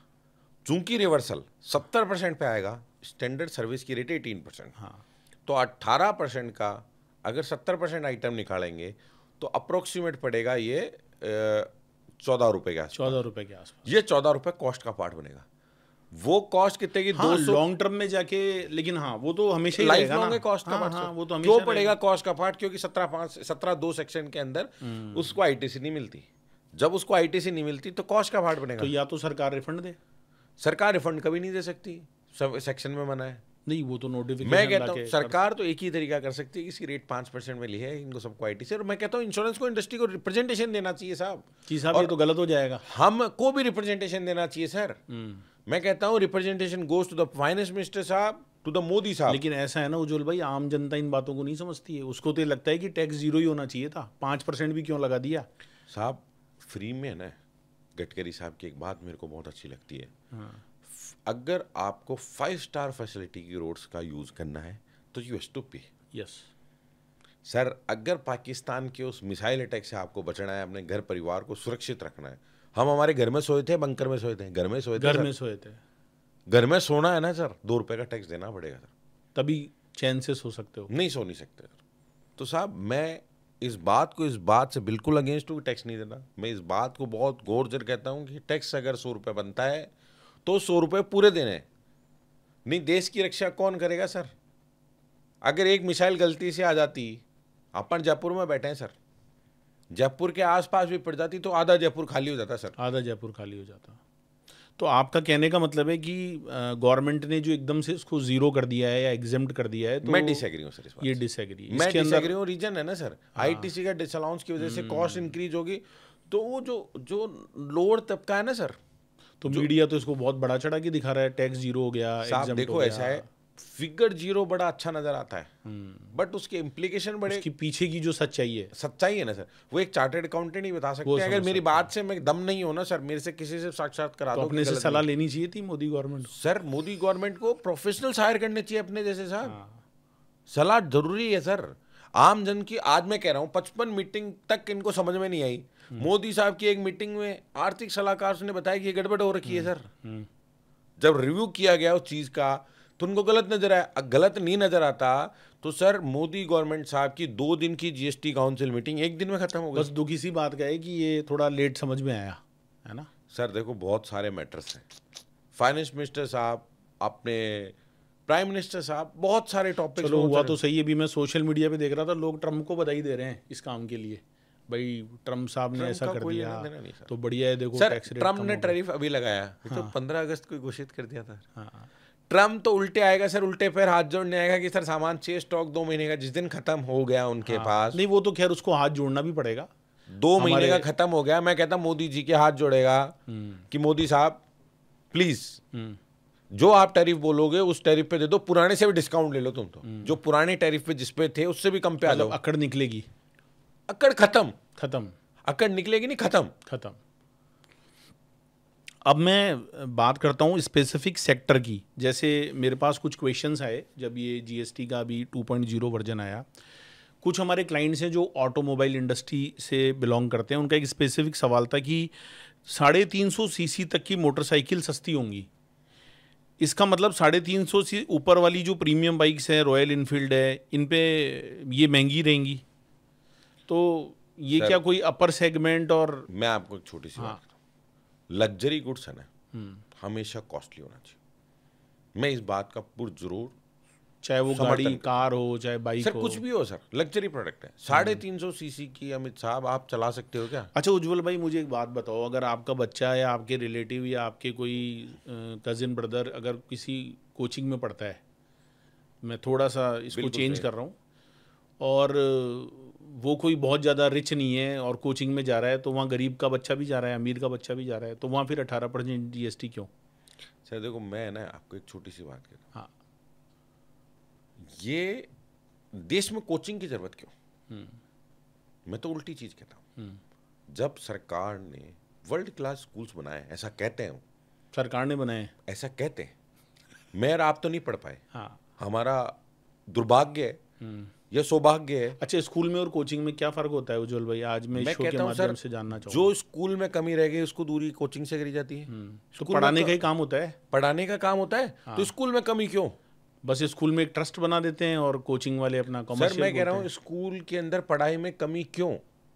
Speaker 2: चूंकि रिवर्सल 70% पे आएगा, स्टैंडर्ड सर्विस की रेट 18%,
Speaker 1: हाँ,
Speaker 2: तो 18% का अगर 70% आइटम निकालेंगे तो अप्रोक्सीमेट पड़ेगा ये 14 रुपए के आसपास,
Speaker 1: 14 रुपए के आसपास।
Speaker 2: ये 14 रुपए कॉस्ट का पार्ट बनेगा। वो कॉस्ट कितने की, 200
Speaker 1: लॉन्ग टर्म में जाके, लेकिन हाँ वो तो हमेशा ही
Speaker 2: लाइफ
Speaker 1: रहेगा
Speaker 2: लॉन्ग
Speaker 1: ना,
Speaker 2: कॉस्ट का पार्ट।
Speaker 1: वो तो
Speaker 2: क्यों पड़ेगा कॉस्ट का पार्ट, क्योंकि 17(2) सेक्शन के अंदर उसको आईटीसी नहीं मिलती। जब उसको आईटीसी नहीं मिलती तो कॉस्ट का पार्ट बनेगा।
Speaker 1: तो या तो सरकार रिफंड दे,
Speaker 2: सरकार रिफंड कभी नहीं दे सकती, सब सेक्शन में मना है।
Speaker 1: नहीं वो तो नोटिफिकेशन,
Speaker 2: मैं कहता हूँ सरकार तो एक ही तरीका कर सकती है, इसकी रेट 5% में ली है, इनको सबको आईटीसी। और मैं कहता हूँ इंश्योरेंस को, इंडस्ट्री को रिप्रेजेंटेशन देना चाहिए साहब,
Speaker 1: जी साहब, ये तो गलत हो जाएगा।
Speaker 2: हमको भी रिप्रेजेंटेशन देना चाहिए सर। मैं कहता हूँ representation goes to the finance minister साहब, टू द मोदी साहब।
Speaker 1: लेकिन ऐसा है ना उज्जवल भाई, आम जनता इन बातों को नहीं समझती है, उसको तो ये लगता है कि टैक्स जीरो ही होना चाहिए था, 5% भी क्यों लगा दिया
Speaker 2: साहब। फ्री में है ना, गडकरी साहब की एक बात मेरे को बहुत अच्छी लगती है, अगर आपको 5 स्टार फैसिलिटी की रोड्स का यूज करना है तो यू हैव टू पे।
Speaker 1: यस
Speaker 2: सर, अगर पाकिस्तान के उस मिसाइल अटैक से आपको बचना है, अपने घर परिवार को सुरक्षित रखना है, हम हमारे घर में सोए थे, बंकर में सोए थे, घर में सोए थे, घर में सोना है ना सर, 2 रुपए का टैक्स देना पड़ेगा सर,
Speaker 1: तभी चैन से सो सकते हो,
Speaker 2: नहीं सो नहीं सकते सर। तो साहब मैं इस बात से बिल्कुल अगेंस्ट हूँ, टैक्स नहीं देना। मैं इस बात को बहुत गौर से कहता हूँ कि टैक्स अगर 100 रुपये बनता है तो 100 रुपये पूरे देने, नहीं देश की रक्षा कौन करेगा सर? अगर एक मिसाइल गलती से आ जाती, अपन जयपुर में बैठे हैं सर, जयपुर के आसपास भी पड़ जाती तो आधा जयपुर खाली हो जाता सर,
Speaker 1: आधा जयपुर खाली हो जाता। तो आपका कहने का मतलब है कि गवर्नमेंट ने जो एकदम से इसको जीरो कर दिया है या एग्जेम्प्ट कर दिया है, तो
Speaker 2: मैं डिसएग्री हूँ सर इस बात
Speaker 1: ये
Speaker 2: से।
Speaker 1: डिसएग्री,
Speaker 2: मैं डिसएग्री हूँ, रीजन है ना सर, आईटीसी का डिसअलाउंस की वजह से कॉस्ट इंक्रीज होगी, तो वो जो लोअर तबका है ना सर,
Speaker 1: तो मीडिया तो इसको बहुत बड़ा चढ़ा के दिखा रहा है, टैक्स जीरो हो गया,
Speaker 2: साहब देखो ऐसा है, फिगर जीरो बड़ा अच्छा नजर आता है, बट उसके इम्प्लीकेशन बड़े,
Speaker 1: उसके पीछे की जो सच्चाई है
Speaker 2: ना सर, वो एक चार्टर्ड अकाउंटेंट ही बता सकते हैं। अगर मेरी बात से मैं दम नहीं हो ना सर, मेरे से किसी से साक्षात करा दो,
Speaker 1: अपने से सलाह लेनी चाहिए थी Modi government.
Speaker 2: Sir Modi government को प्रोफेशनल्स हायर करने चाहिए अपने जैसे साहब, सलाह जरूरी है सर। आम जन की, आज मैं कह रहा हूँ 55 मीटिंग तक इनको समझ में नहीं आई। मोदी साहब की एक मीटिंग में आर्थिक सलाहकार ने बताया कि ये गड़बड़ हो रखी है सर। जब रिव्यू किया गया उस चीज का तो उनको गलत नजर आया। गलत नहीं नजर आता तो सर मोदी गवर्नमेंट साहब की 2 दिन की जीएसटी काउंसिल मीटिंग 1 दिन में खत्म हो गई।
Speaker 1: बस दुखी सी बात का है कि ये थोड़ा लेट समझ में आया है ना
Speaker 2: सर। देखो बहुत सारे मैटर्स हैं, फाइनेंस मिनिस्टर साहब अपने प्राइम मिनिस्टर साहब, बहुत सारे टॉपिक्स।
Speaker 1: चलो हुआ तो सही है। भी मैं सोशल मीडिया पे देख रहा था, लोग ट्रम्प को बधाई दे रहे हैं इस काम के लिए। भाई ट्रम्प साहब ने ऐसा कर दिया तो बढ़िया है। देखो
Speaker 2: सर,
Speaker 1: टैक्स रेट
Speaker 2: ट्रम्प ने टैरिफ अभी लगाया, तो 15 अगस्त को घोषित कर दिया था। ट्रम्प तो उल्टे आएगा सर, उल्टे पैर हाथ जोड़ने आएगा कि सर सामान चाहिए स्टॉक 2 महीने का, जिस दिन खत्म हो गया उनके पास।
Speaker 1: नहीं, वो तो खैर उसको हाथ जोड़ना भी पड़ेगा।
Speaker 2: 2 महीने का खत्म हो गया, मैं कहता मोदी जी के हाथ जोड़ेगा कि मोदी साहब प्लीज जो आप टैरिफ बोलोगे उस टैरिफ पे दे दो, पुराने से भी डिस्काउंट ले लो तुम तो, जो पुराने टैरिफ पे जिस पे थे उससे भी कम पे आ जाओ।
Speaker 1: अकड़ निकलेगी,
Speaker 2: अकड़ खत्म,
Speaker 1: अकड़
Speaker 2: निकलेगी नहीं, खत्म।
Speaker 1: अब मैं बात करता हूँ स्पेसिफिक सेक्टर की। जैसे मेरे पास कुछ क्वेश्चंस आए जब ये जीएसटी का अभी 2.0 वर्जन आया। कुछ हमारे क्लाइंट्स हैं जो ऑटोमोबाइल इंडस्ट्री से बिलोंग करते हैं। उनका एक स्पेसिफिक सवाल था कि 350 सीसी तक की मोटरसाइकिल सस्ती होंगी। इसका मतलब 350 से ऊपर वाली जो प्रीमियम बाइक्स हैं, रॉयल इनफील्ड है, इन पे ये महंगी रहेंगी। तो ये क्या कोई अपर सेगमेंट? और
Speaker 2: मैं आपको एक छोटी सी बात, लग्जरी गुड्स है ना, हमेशा कॉस्टली होना चाहिए। मैं इस बात का पुरजरूर,
Speaker 1: चाहे वो गाड़ी कार हो चाहे बाइक
Speaker 2: हो, कुछ भी हो सर, लग्जरी प्रोडक्ट है। 350 सीसी की अमित साहब आप चला सकते हो क्या?
Speaker 1: अच्छा उज्जवल भाई, मुझे एक बात बताओ, अगर आपका बच्चा या आपके रिलेटिव या आपके कोई कजिन ब्रदर अगर किसी कोचिंग में पढ़ता है, मैं थोड़ा सा इसको चेंज कर रहा हूँ, और वो कोई बहुत ज़्यादा रिच नहीं है और कोचिंग में जा रहा है, तो वहाँ गरीब का बच्चा भी जा रहा है, अमीर का बच्चा भी जा रहा है, तो वहाँ फिर 18% जीएसटी क्यों?
Speaker 2: सर देखो, मैं ना आपको एक छोटी सी बात कहता हूँ। हाँ, ये देश में कोचिंग की जरूरत क्यों? मैं तो उल्टी चीज कहता हूँ। जब सरकार ने वर्ल्ड क्लास स्कूल्स बनाए, ऐसा कहते हैं,
Speaker 1: सरकार ने बनाए
Speaker 2: ऐसा कहते हैं, मैं और आप तो नहीं पढ़ पाए।
Speaker 1: हाँ,
Speaker 2: हमारा दुर्भाग्य है या सौभाग्य है।
Speaker 1: अच्छा, स्कूल में और कोचिंग में क्या फर्क होता है उज्जवल भाई? आज मैं शो के माध्यम से जानना चाहूँगा।
Speaker 2: जो स्कूल में कमी रह गई उसको दूरी कोचिंग से करी जाती है।
Speaker 1: तो पढ़ाने का ही काम होता है,
Speaker 2: पढ़ाने का काम होता है। हाँ। तो स्कूल में कमी क्यों?
Speaker 1: बस स्कूल में एक ट्रस्ट बना देते हैं और कोचिंग वाले अपना कमर्शियल।
Speaker 2: सर मैं कह रहा हूँ, स्कूल के अंदर पढ़ाई में कमी क्यों?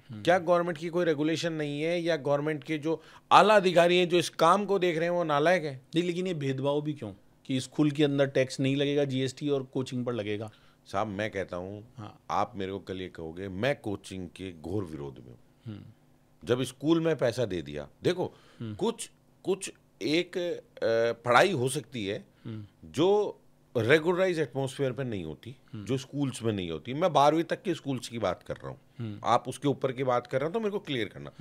Speaker 2: क्या गवर्नमेंट की कोई रेगुलेशन नहीं है, या गवर्नमेंट के जो आला अधिकारी हैं जो इस काम को देख रहे हैं वो नालायक है?
Speaker 1: नहीं, लेकिन ये भेदभाव भी क्यों कि स्कूल के अंदर टैक्स नहीं लगेगा जीएसटी और कोचिंग पर लगेगा?
Speaker 2: साहब मैं कहता हूँ, हाँ, आप मेरे को कल ये कहोगे, मैं कोचिंग के घोर विरोध में हूँ। जब स्कूल में पैसा दे दिया, देखो कुछ एक पढ़ाई हो सकती है जो रेगुलराइज एटमॉस्फेयर पे नहीं होती, जो स्कूल्स में नहीं होती। मैं 12वीं तक के स्कूल्स की बात कर रहा हूँ, आप उसके ऊपर की बात कर रहे हो तो मेरे को क्लियर करना।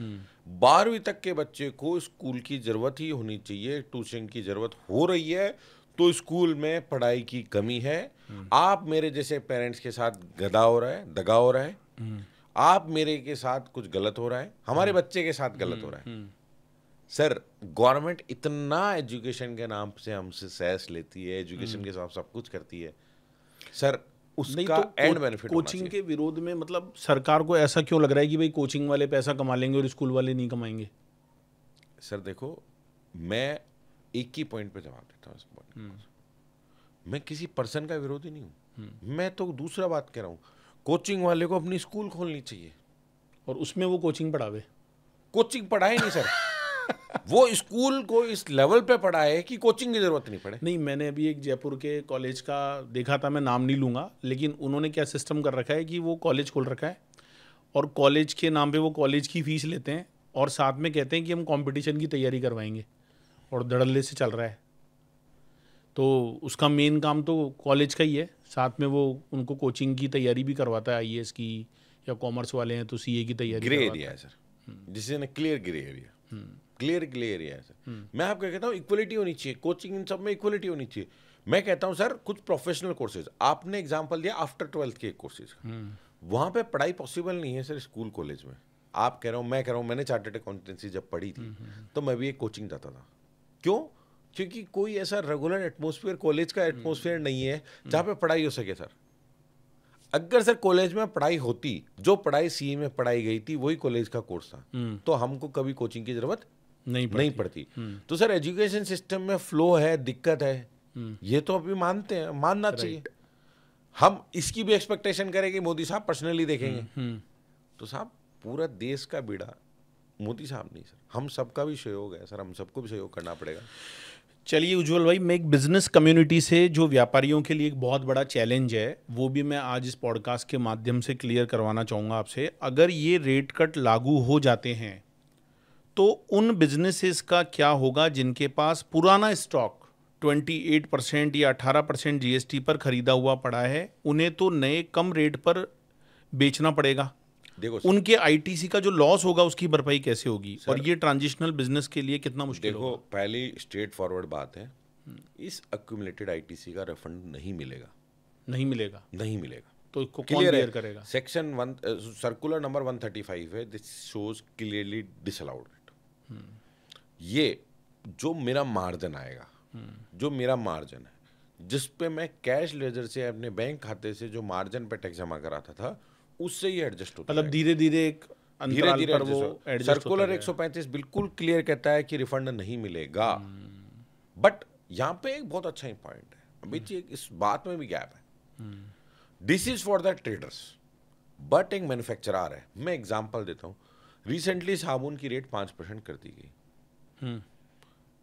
Speaker 2: 12वीं तक के बच्चे को स्कूल की जरूरत ही होनी चाहिए, ट्यूशन की जरूरत हो रही है तो स्कूल में पढ़ाई की कमी है। आप मेरे जैसे पेरेंट्स के साथ गधा हो रहा है, दगा हो रहा है, आप मेरे के साथ कुछ गलत हो रहा है, हमारे बच्चे के साथ गलत हो रहा है। सर गवर्नमेंट इतना एजुकेशन के नाम से हमसे सेस लेती है, एजुकेशन के साथ सब कुछ करती है सर, उसका एंड बेनिफिट
Speaker 1: कोचिंग के विरोध में मतलब सरकार को ऐसा क्यों लग रहा है कि भाई कोचिंग वाले पैसा कमा लेंगे और स्कूल वाले नहीं कमाएंगे?
Speaker 2: सर देखो, मैं एक ही पॉइंट पे जवाब देता हूँ इस पॉइंट। मैं किसी पर्सन का विरोधी नहीं हूँ, मैं तो दूसरा बात कह रहा हूँ, कोचिंग वाले को अपनी स्कूल खोलनी चाहिए
Speaker 1: और उसमें वो कोचिंग पढ़ावे।
Speaker 2: कोचिंग पढ़ाए नहीं सर वो स्कूल को इस लेवल पे पढ़ाए कि कोचिंग की जरूरत नहीं पड़े।
Speaker 1: नहीं, मैंने अभी एक जयपुर के कॉलेज का देखा था, मैं नाम नहीं लूँगा, लेकिन उन्होंने क्या सिस्टम कर रखा है कि वो कॉलेज खोल रखा है और कॉलेज के नाम पे वो कॉलेज की फीस लेते हैं और साथ में कहते हैं कि हम कंपटीशन की तैयारी करवाएंगे, और धड़ल्ले से चल रहा है। तो उसका मेन काम तो कॉलेज का ही है, साथ में वो उनको कोचिंग की तैयारी भी करवाता है, आईएएस की, या कॉमर्स वाले हैं तो सीए की तैयारी।
Speaker 2: ग्रे एरिया है सर, जिसे ना clear grey area, clear area है सर। मैं आपको कहता हूँ इक्वलिटी होनी चाहिए, कोचिंग इन सब में इक्वलिटी होनी चाहिए। मैं कहता हूँ सर कुछ प्रोफेशनल कोर्सेज, आपने एग्जांपल दिया आफ्टर 12th के कोर्सेज, वहाँ पे पढ़ाई पॉसिबल नहीं है सर स्कूल कॉलेज में। आप कह रहा हूँ, मैं कह रहा हूँ, मैंने चार्टर्ड अकाउंटेंसी जब पढ़ी थी तो मैं भी एक कोचिंग जाता था। क्यों? क्योंकि कोई ऐसा रेगुलर एटमॉस्फेयर, कॉलेज का एटमॉस्फेयर नहीं है जहाँ पे पढ़ाई हो सके सर। अगर सर कॉलेज में पढ़ाई होती, जो पढ़ाई सीए में पढ़ाई गई थी वही कॉलेज का कोर्स था, तो हमको कभी कोचिंग की जरूरत नहीं पड़ती। तो सर एजुकेशन सिस्टम में फ्लो है, दिक्कत है, ये तो अभी मानते हैं, मानना चाहिए। हम इसकी भी एक्सपेक्टेशन करें कि मोदी साहब पर्सनली देखेंगे, तो साहब पूरा देश का बीड़ा मोदी साहब नहीं सर, हम सबका भी सहयोग है सर, हम सबको भी सहयोग करना पड़ेगा।
Speaker 1: चलिए उज्जवल भाई, मैं एक बिजनेस कम्युनिटी से जो व्यापारियों के लिए एक बहुत बड़ा चैलेंज है वो भी मैं आज इस पॉडकास्ट के माध्यम से क्लियर करवाना चाहूँगा आपसे। अगर ये रेट कट लागू हो जाते हैं तो उन बिजनेसेस का क्या होगा जिनके पास पुराना स्टॉक 28% या 18% जीएसटी पर खरीदा हुआ पड़ा है? उन्हें तो नए कम रेट पर बेचना पड़ेगा।
Speaker 2: देखो
Speaker 1: उनके आईटीसी का जो लॉस होगा उसकी भरपाई कैसे होगी? और ये ट्रांजिशनल बिजनेस के लिए कितना मुश्किल
Speaker 2: देखो
Speaker 1: होगा?
Speaker 2: पहली स्ट्रेट फॉरवर्ड बात है, इस अक्यूमुलेटेड आईटीसी का रिफंड नहीं मिलेगा।
Speaker 1: नहीं मिलेगा?
Speaker 2: नहीं मिलेगा।
Speaker 1: तो इसको कौन
Speaker 2: क्लियर
Speaker 1: बेयर
Speaker 2: है।
Speaker 1: करेगा?
Speaker 2: सेक्शन 1 सर्कुलर नंबर 135 है, this shows clearly disallowed it. ये जो मेरा मार्जिन आएगा, जो मेरा मार्जिन है जिस पे मैं कैश लेजर से अपने बैंक खाते से जो मार्जिन पे टैक्स जमा कराता था उससे ये एडजस्ट होता
Speaker 1: मतलब धीरे धीरे एक
Speaker 2: धीरे
Speaker 1: अंतराल
Speaker 2: धीरे
Speaker 1: पर वो एडजस्ट
Speaker 2: सर्कुलर 135 बिल्कुल क्लियर कहता है कि रिफंड नहीं मिलेगा। बट यहाँ पे एक बहुत अच्छा पॉइंट है, अभी इस बात में भी गैप है। This is for the traders, but एक मैन्युफैक्चरर है। मैं एग्जांपल देता हूँ, रिसेंटली साबुन की रेट 5% कर दी गई।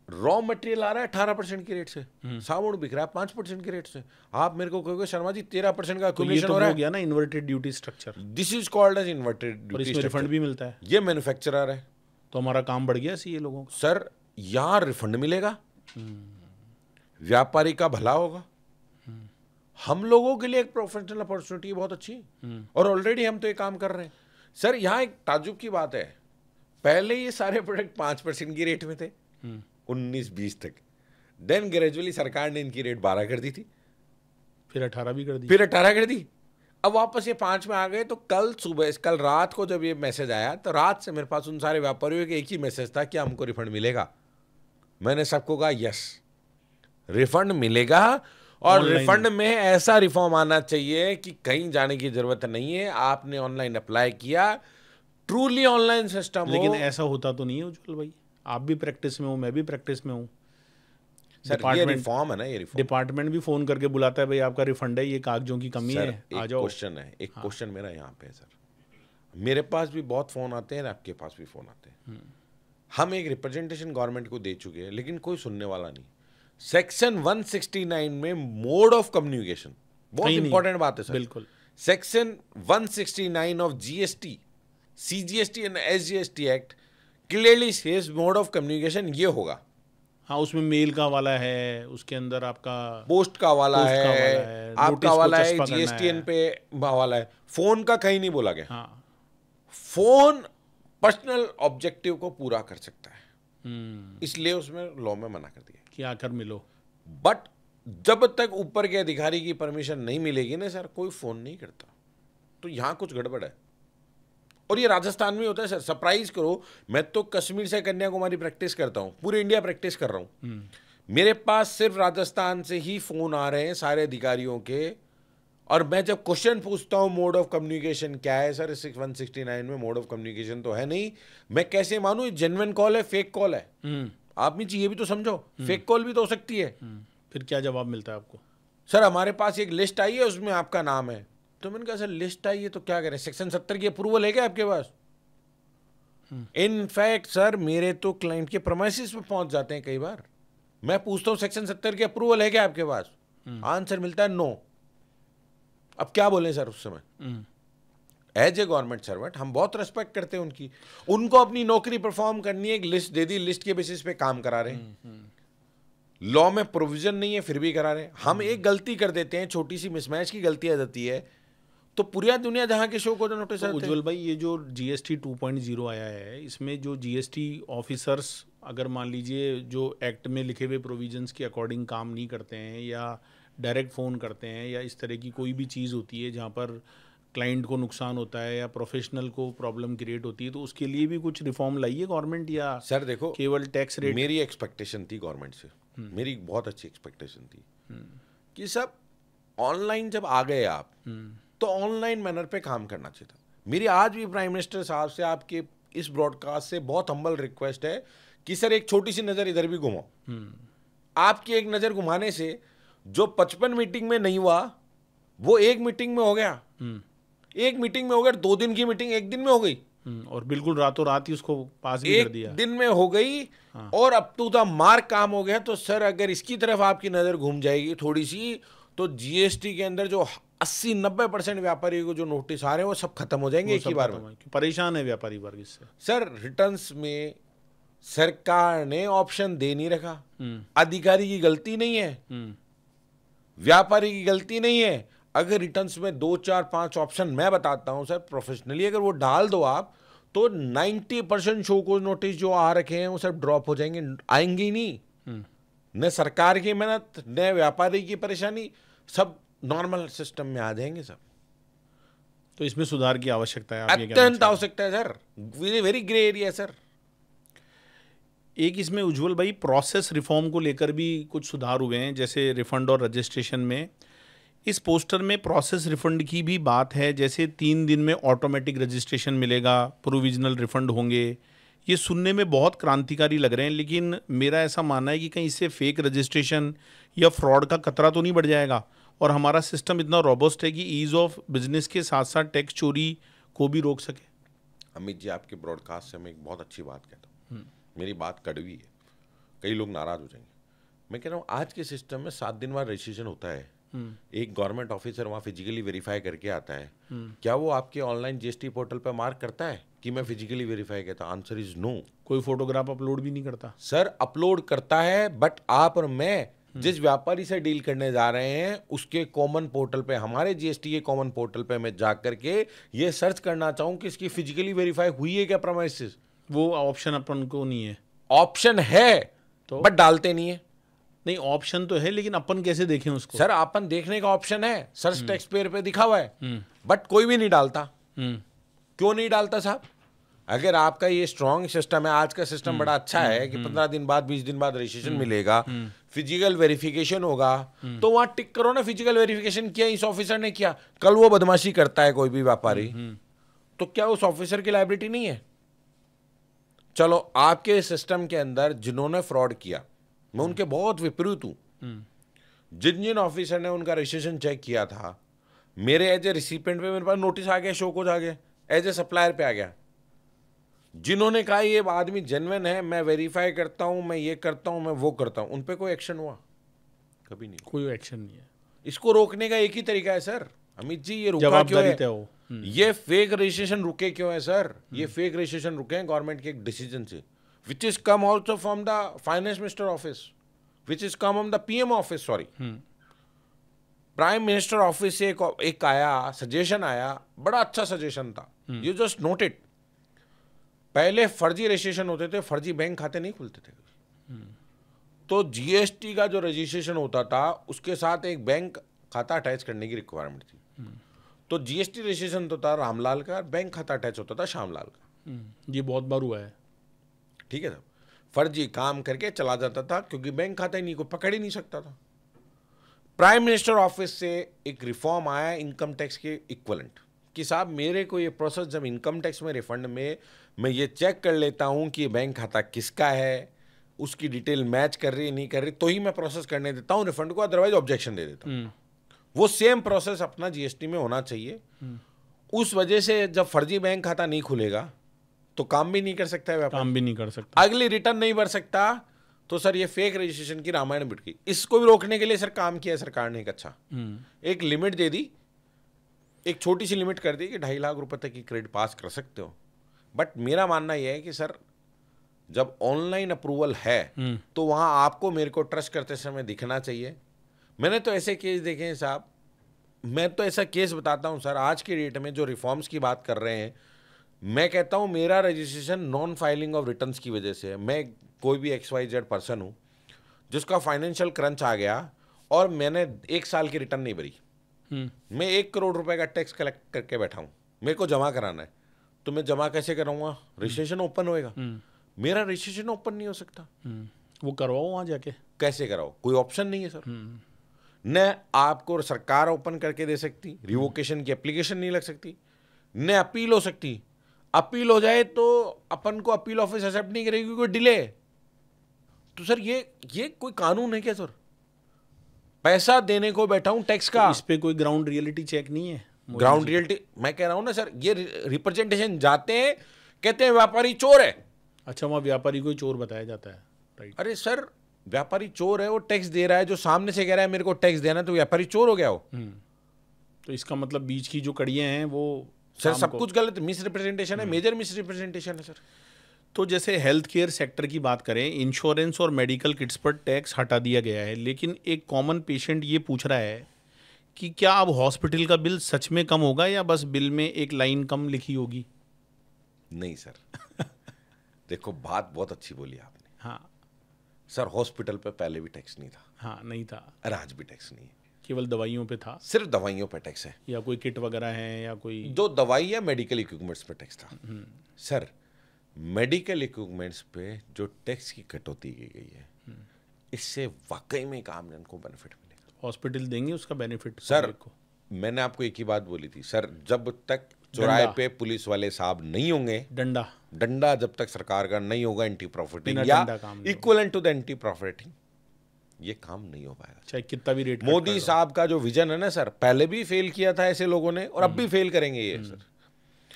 Speaker 2: रॉ मटेरियल आ रहा है 18% की रेट से, साबुन बिक रहा है 5% की रेट से। आप मेरे को कहोगे शर्मा जी 13% का अक्यूमुलेशन हो रहा है।
Speaker 1: हो गया ना inverted duty structure.
Speaker 2: This is called as inverted
Speaker 1: और
Speaker 2: ड्यूटी
Speaker 1: इसमें रिफंड भी मिलता है।
Speaker 2: ये मैन्युफैक्चरर है।
Speaker 1: तो हमारा काम बढ़ गया सी ये लोगों का।
Speaker 2: सर यहाँ रिफंड मिलेगा, व्यापारी का भला होगा, हम लोगों के लिए एक प्रोफेशनल अपॉर्चुनिटी बहुत अच्छी है। और ऑलरेडी हम तो ये काम कर रहे हैं। सर यहाँ एक ताजुब की बात है, पहले ये सारे प्रोडक्ट 5% की रेट में थे 19-20 तक। देन ग्रेजुअली सरकार ने इनकी रेट 12 कर दी थी,
Speaker 1: फिर 18 भी कर दी,
Speaker 2: फिर 18 कर दी, अब वापस ये 5 में आ गए। तो कल रात को जब ये मैसेज आया तो रात से मेरे पास उन सारे व्यापारियों के एक ही मैसेज था कि हमको रिफंड मिलेगा। मैंने सबको कहा यस रिफंड मिलेगा, और रिफंड में ऐसा रिफॉर्म आना चाहिए कि कहीं जाने की जरूरत नहीं है। आपने ऑनलाइन अप्लाई किया, ट्रूली ऑनलाइन सिस्टम हो।
Speaker 1: लेकिन ऐसा होता तो नहीं है उज्जवल भाई, आप भी प्रैक्टिस में हो, मैं भी प्रैक्टिस में हूँ।
Speaker 2: सर ये रिफॉर्म है ना, ये रिफॉर्म
Speaker 1: डिपार्टमेंट भी फोन करके बुलाता है, भाई आपका रिफंड है, ये कागजों की कमी है, आ जाओ।
Speaker 2: क्वेश्चन है, एक क्वेश्चन मेरा यहाँ पे है सर, मेरे पास भी बहुत फोन आते हैं, आपके पास भी फोन आते हैं। हम एक रिप्रेजेंटेशन गवर्नमेंट को दे चुके हैं लेकिन कोई सुनने वाला नहीं। सेक्शन 169 में मोड ऑफ कम्युनिकेशन बहुत इंपॉर्टेंट बात है सर।
Speaker 1: बिल्कुल।
Speaker 2: Section 169 of GST, CGST and SGST act clearly sage mode of communication ये होगा।
Speaker 1: हाँ, उसमें मेल का वाला है, उसके अंदर आपका
Speaker 2: पोस्ट का वाला है, आपका वाला है, जीएसटीएन पे वाला है, फोन का कहीं नहीं बोला गया।
Speaker 1: हाँ।
Speaker 2: फोन पर्सनल ऑब्जेक्टिव को पूरा कर सकता है, इसलिए उसमें लॉ में मना कर दिया
Speaker 1: कि आकर मिलो।
Speaker 2: बट जब तक ऊपर के अधिकारी की परमिशन नहीं मिलेगी ना सर, कोई फोन नहीं करता। तो यहाँ कुछ गड़बड़ है। और ये राजस्थान में होता है सर, सरप्राइज करो, मैं तो कश्मीर से कन्याकुमारी प्रैक्टिस करता हूँ, पूरे इंडिया प्रैक्टिस कर रहा हूँ। मेरे पास सिर्फ राजस्थान से ही फोन आ रहे हैं सारे अधिकारियों के। और मैं जब क्वेश्चन पूछता हूँ मोड ऑफ कम्युनिकेशन क्या है सर, 169 में मोड ऑफ कम्युनिकेशन तो है नहीं, मैं कैसे मानूं ये जेन्युइन कॉल है फेक कॉल है? आप नीचे ये भी तो समझो, फेक कॉल भी तो हो सकती है।
Speaker 1: फिर क्या जवाब मिलता है आपको?
Speaker 2: सर हमारे पास एक लिस्ट आई है, उसमें आपका नाम है। तो मैंने कहा सर लिस्ट आई है तो क्या करें, सेक्शन 70 की अप्रूवल है क्या आपके पास? इनफैक्ट सर मेरे तो क्लाइंट के प्रेमाइसिस पे पहुंच जाते हैं कई बार। मैं पूछता हूं सेक्शन 70 की अप्रूवल है क्या आपके पास? आंसर मिलता है नो। अब क्या बोले सर उस समय? एज ए गवर्नमेंट सर्वेंट हम बहुत रेस्पेक्ट करते हैं उनकी, उनको अपनी नौकरी परफॉर्म करनी है, एक लिस्ट दे दी, लिस्ट के बेसिस पे काम करा रहे हैं। लॉ में प्रोविजन नहीं है फिर भी करा रहे हैं। हम एक गलती कर देते हैं, छोटी सी मिसमैच की गलती आ जाती है, तो पूरी दुनिया जहां के शो को तो नोटिस आते हैं।
Speaker 1: उज्जवल भाई ये जो जीएसटी 2.0 आया है, इसमें जो जीएसटी ऑफिसर्स अगर मान लीजिए जो एक्ट में लिखे हुए प्रोविजंस के अकॉर्डिंग काम नहीं करते हैं, या डायरेक्ट फ़ोन करते हैं, या इस तरह की कोई भी चीज़ होती है जहाँ पर क्लाइंट को नुकसान होता है या प्रोफेशनल को प्रॉब्लम क्रिएट होती है, तो उसके लिए भी कुछ रिफॉर्म लाइए गवर्नमेंट, या
Speaker 2: सर देखो
Speaker 1: केवल टैक्स रेट?
Speaker 2: मेरी एक्सपेक्टेशन थी गवर्नमेंट से, मेरी बहुत अच्छी एक्सपेक्टेशन थी कि सब ऑनलाइन जब आ गए आप तो ऑनलाइन मैनर पे काम करना चाहिए था। मेरी आज भी प्राइम मिनिस्टर साहब से आपके इस ब्रॉडकास्ट से बहुत हम्बल रिक्वेस्ट है कि सर एक छोटी सी नज़र इधर भी घुमाओ। आपकी एक नज़र घुमाने से जो 55 मीटिंग में नहीं हुआ वो एक मीटिंग में हो गया, एक मीटिंग में हो गया, 2 दिन की मीटिंग 1 दिन में हो गई।
Speaker 1: और बिल्कुल रातों रात ही उसको पास भी कर
Speaker 2: एक
Speaker 1: दिया।
Speaker 2: दिन में हो गई। और अब टू द मार्क काम हो गया। तो सर अगर इसकी तरफ आपकी नजर घूम जाएगी थोड़ी सी, तो जीएसटी के अंदर जो 80-90% व्यापारी को जो नोटिस आ रहे हैं वो सब खत्म हो जाएंगे एक ही बार में।
Speaker 1: परेशान है व्यापारी वर्ग इससे।
Speaker 2: सर रिटर्न्स में सरकार ने ऑप्शन दे नहीं रखा। अधिकारी की गलती नहीं है, व्यापारी की गलती नहीं है। अगर रिटर्न्स में 2, 4, 5 ऑप्शन मैं बताता हूं सर प्रोफेशनली, अगर वो डाल दो आप, तो 90% शो को नोटिस जो आ रखे हैं वो सब ड्रॉप हो जाएंगे, आएंगे ही नहीं। न सरकार की मेहनत न व्यापारी की परेशानी, सब नॉर्मल सिस्टम में आ जाएंगे सब।
Speaker 1: तो इसमें सुधार की आवश्यकता है, आप ये कहना
Speaker 2: अत्यंत
Speaker 1: चाह रहे हैं?
Speaker 2: आवश्यकता है sir, very very grey area है सर।
Speaker 1: एक इसमें उज्जवल भाई प्रोसेस रिफॉर्म को लेकर भी कुछ सुधार हुए हैं, जैसे रिफंड और रजिस्ट्रेशन में। इस पोस्टर में प्रोसेस रिफंड की भी बात है, जैसे 3 दिन में ऑटोमेटिक रजिस्ट्रेशन मिलेगा, प्रोविजनल रिफंड होंगे। ये सुनने में बहुत क्रांतिकारी लग रहे हैं, लेकिन मेरा ऐसा मानना है कि कहीं इससे फेक रजिस्ट्रेशन या फ्रॉड का खतरा तो नहीं बढ़ जाएगा, और हमारा सिस्टम इतना रोबस्ट है कि ईज ऑफ बिजनेस के साथ साथ टैक्स चोरी को भी रोक सके।
Speaker 2: अमित जी, आपके ब्रॉडकास्ट से मैं एक बहुत अच्छी बात कहता हूँ। मेरी बात कड़वी है, कई लोग नाराज हो जाएंगे। मैं कह रहा हूँ आज के सिस्टम में 7 दिन बाद रजिस्ट्रेशन होता है। एक गवर्नमेंट ऑफिसर वहाँ फिजिकली वेरीफाई करके आता है। क्या वो आपके ऑनलाइन जीएसटी पोर्टल पर मार्क करता है कि मैं फिजिकली वेरीफाई करता? Answer is no.
Speaker 1: कोई फोटोग्राफ अपलोड भी नहीं करता
Speaker 2: सर। अपलोड करता है, बट आप और मैं जिस व्यापारी से डील करने जा रहे हैं उसके कॉमन पोर्टल पे, हमारे जीएसटी के कॉमन पोर्टल पे मैं जा करके ये सर्च करना चाहूँ कि इसकी फिजिकली वेरीफाई हुई है क्या प्रेमाइसेस।
Speaker 1: वो ऑप्शन अपन को नहीं है।
Speaker 2: ऑप्शन है
Speaker 1: तो
Speaker 2: बट डालते नहीं है।
Speaker 1: नहीं, ऑप्शन तो है, लेकिन अपन कैसे देखें उसको?
Speaker 2: सर अपन देखने का ऑप्शन है, सर्च टैक्स पेयर पे दिखा हुआ है, बट कोई भी नहीं डालता। क्यों नहीं डालता साहब? अगर आपका ये स्ट्रॉन्ग सिस्टम है, आज का सिस्टम बड़ा अच्छा है कि 15 दिन बाद 20 दिन बाद रजिस्ट्रेशन मिलेगा, फिजिकल वेरिफिकेशन होगा, तो वहां टिक करो ना, फिजिकल वेरिफिकेशन किया, इस ऑफिसर ने किया। कल वो बदमाशी करता है कोई भी व्यापारी, तो क्या उस ऑफिसर की लायबिलिटी नहीं है? चलो, आपके सिस्टम के अंदर जिन्होंने फ्रॉड किया, मैं उनके बहुत विपरीत हूं। जिन जिन ऑफिसर ने उनका रजिस्ट्रेशन चेक किया था, मेरे एज ए रिसिपेंट पे मेरे पास नोटिस आ गया, शो कोड आ गया, एज ए सप्लायर पे आ गया। जिन्होंने कहा ये आदमी जेन्युइन है, मैं वेरीफाई करता हूं, मैं ये करता हूं, मैं वो करता हूं, उन पे कोई एक्शन हुआ? कभी नहीं।
Speaker 1: कोई एक्शन नहीं है।
Speaker 2: इसको रोकने का एक ही तरीका है सर। अमित जी, ये रुका क्यों
Speaker 1: जवाबदारी तय
Speaker 2: है?
Speaker 1: हो।
Speaker 2: ये फेक रजिस्ट्रेशन रुके क्यों है सर? ये फेक रजिस्ट्रेशन रुके हैं गवर्नमेंट के एक डिसीजन से, which is come also from the finance minister office, which is come from the PM office, sorry, prime minister office से एक आया सजेशन आया, बड़ा अच्छा सजेशन था। You just note it. पहले फर्जी रजिस्ट्रेशन होते थे, फर्जी बैंक खाते नहीं खुलते थे। तो जीएसटी का जो रजिस्ट्रेशन होता था उसके साथ एक बैंक खाता अटैच करने की रिक्वायरमेंट थी। तो जीएसटी रजिस्ट्रेशन तो था रामलाल का, बैंक खाता अटैच होता था श्यामलाल का।
Speaker 1: ये बहुत बार हुआ है।
Speaker 2: ठीक है साहब, फर्जी काम करके चला जाता था क्योंकि बैंक खाता ही नहीं, को पकड़ ही नहीं सकता था। प्राइम मिनिस्टर ऑफिस से एक रिफॉर्म आया इनकम टैक्स के इक्वलेंट, कि साहब मेरे को ये प्रोसेस, जब इनकम टैक्स में रिफंड में मैं ये चेक कर लेता हूँ कि बैंक खाता किसका है, उसकी डिटेल मैच कर रही है नहीं कर रही, तो ही मैं प्रोसेस करने देता हूँ रिफंड को, अदरवाइज ऑब्जेक्शन दे देता हूँ। वो सेम प्रोसेस अपना जीएसटी में होना चाहिए। उस वजह से जब फर्जी बैंक खाता नहीं खुलेगा तो काम भी नहीं कर सकता है व्यापारी,
Speaker 1: काम भी नहीं कर सकता,
Speaker 2: अगली रिटर्न नहीं भर सकता। तो सर ये फेक रजिस्ट्रेशन की रामायण बिट गई। इसको भी रोकने के लिए सर काम किया सरकार ने एक अच्छा, एक लिमिट दे दी, एक छोटी सी लिमिट कर दी कि 2.5 लाख रुपए तक की क्रेडिट पास कर सकते हो। बट मेरा मानना यह है कि सर जब ऑनलाइन अप्रूवल है तो वहां आपको मेरे को ट्रस्ट करते समय दिखना चाहिए। मैंने तो ऐसे केस देखे हैं साहब, मैं तो ऐसा केस बताता हूं सर, आज की डेट में जो रिफॉर्म्स की बात कर रहे हैं, मैं कहता हूं मेरा registration non filing of returns की वजह से है। मैं कोई भी XYZ पर्सन हूं जिसका फाइनेंशियल क्रंच आ गया और मैंने 1 साल की रिटर्न नहीं भरी, मैं 1 करोड़ रुपए का टैक्स कलेक्ट करके बैठा हूं, मेरे को जमा कराना है, तो मैं जमा कैसे कराऊंगा? रजिस्ट्रेशन ओपन होएगा, मेरा रजिस्ट्रेशन ओपन नहीं हो सकता।
Speaker 1: वो करवाओ वहां जाके,
Speaker 2: कैसे कराओ? कोई ऑप्शन नहीं है सर। न आपको सरकार ओपन करके दे सकती, रिवोकेशन की एप्लीकेशन नहीं लग सकती, न अपील हो सकती। अपील हो जाए तो अपन को अपील ऑफिस एक्सेप्ट नहीं करेगी, कोई डिले। तो सर ये कोई कानून है क्या सर? पैसा देने को बैठा हूं टैक्स का,
Speaker 1: तो इस पे कोई ग्राउंड रियलिटी चेक नहीं है?
Speaker 2: ग्राउंड रियलिटी मैं कह रहा हूं ना सर, ये रिप्रेजेंटेशन जाते हैं, कहते हैं व्यापारी चोर है।
Speaker 1: अच्छा, वहाँ व्यापारी को ही चोर बताया जाता है, राइट?
Speaker 2: अरे सर, व्यापारी चोर है, वो टैक्स दे रहा है, जो सामने से कह रहा है मेरे को टैक्स देना, तो व्यापारी चोर हो गया हो।
Speaker 1: तो इसका मतलब बीच की जो कड़ियाँ हैं वो
Speaker 2: सर सब कुछ गलत, मिस रिप्रेजेंटेशन है, मेजर मिस रिप्रेजेंटेशन है सर।
Speaker 1: तो जैसे हेल्थ केयर सेक्टर की बात करें, इंश्योरेंस और मेडिकल किट्स पर टैक्स हटा दिया गया है, लेकिन एक कॉमन पेशेंट ये पूछ रहा है कि क्या अब हॉस्पिटल का बिल सच में कम होगा या बस बिल में एक लाइन कम लिखी होगी?
Speaker 2: नहीं सर देखो, बात बहुत अच्छी बोली आपने।
Speaker 1: हाँ
Speaker 2: सर, हॉस्पिटल पे पहले भी टैक्स नहीं था।
Speaker 1: हाँ, नहीं था।
Speaker 2: अरे आज भी टैक्स नहीं है,
Speaker 1: केवल दवाइयों पे था,
Speaker 2: सिर्फ दवाइयों पे टैक्स है,
Speaker 1: या कोई किट वगैरह है या कोई
Speaker 2: दो दवाई या मेडिकल इक्विपमेंट्स पे टैक्स था। सर, मेडिकल इक्विपमेंट्स पे जो टैक्स की कटौती की गई है, इससे वाकई में काम ने उनको बेनिफिट मिलेगा।
Speaker 1: हॉस्पिटल देंगे उसका बेनिफिट
Speaker 2: सर
Speaker 1: public को।
Speaker 2: मैंने आपको एक ही बात बोली थी सर, जब तक चौराहे पे पुलिस वाले साहब नहीं होंगे, डंडा जब तक सरकार का नहीं होगा एंटी प्रॉफिटिंग या equivalent to the anti profiting, ये काम नहीं हो पाएगा,
Speaker 1: चाहे कितना भी रेट।
Speaker 2: मोदी साहब का जो विजन है ना सर, पहले भी फेल किया था ऐसे लोगों ने और अब भी फेल करेंगे ये सर।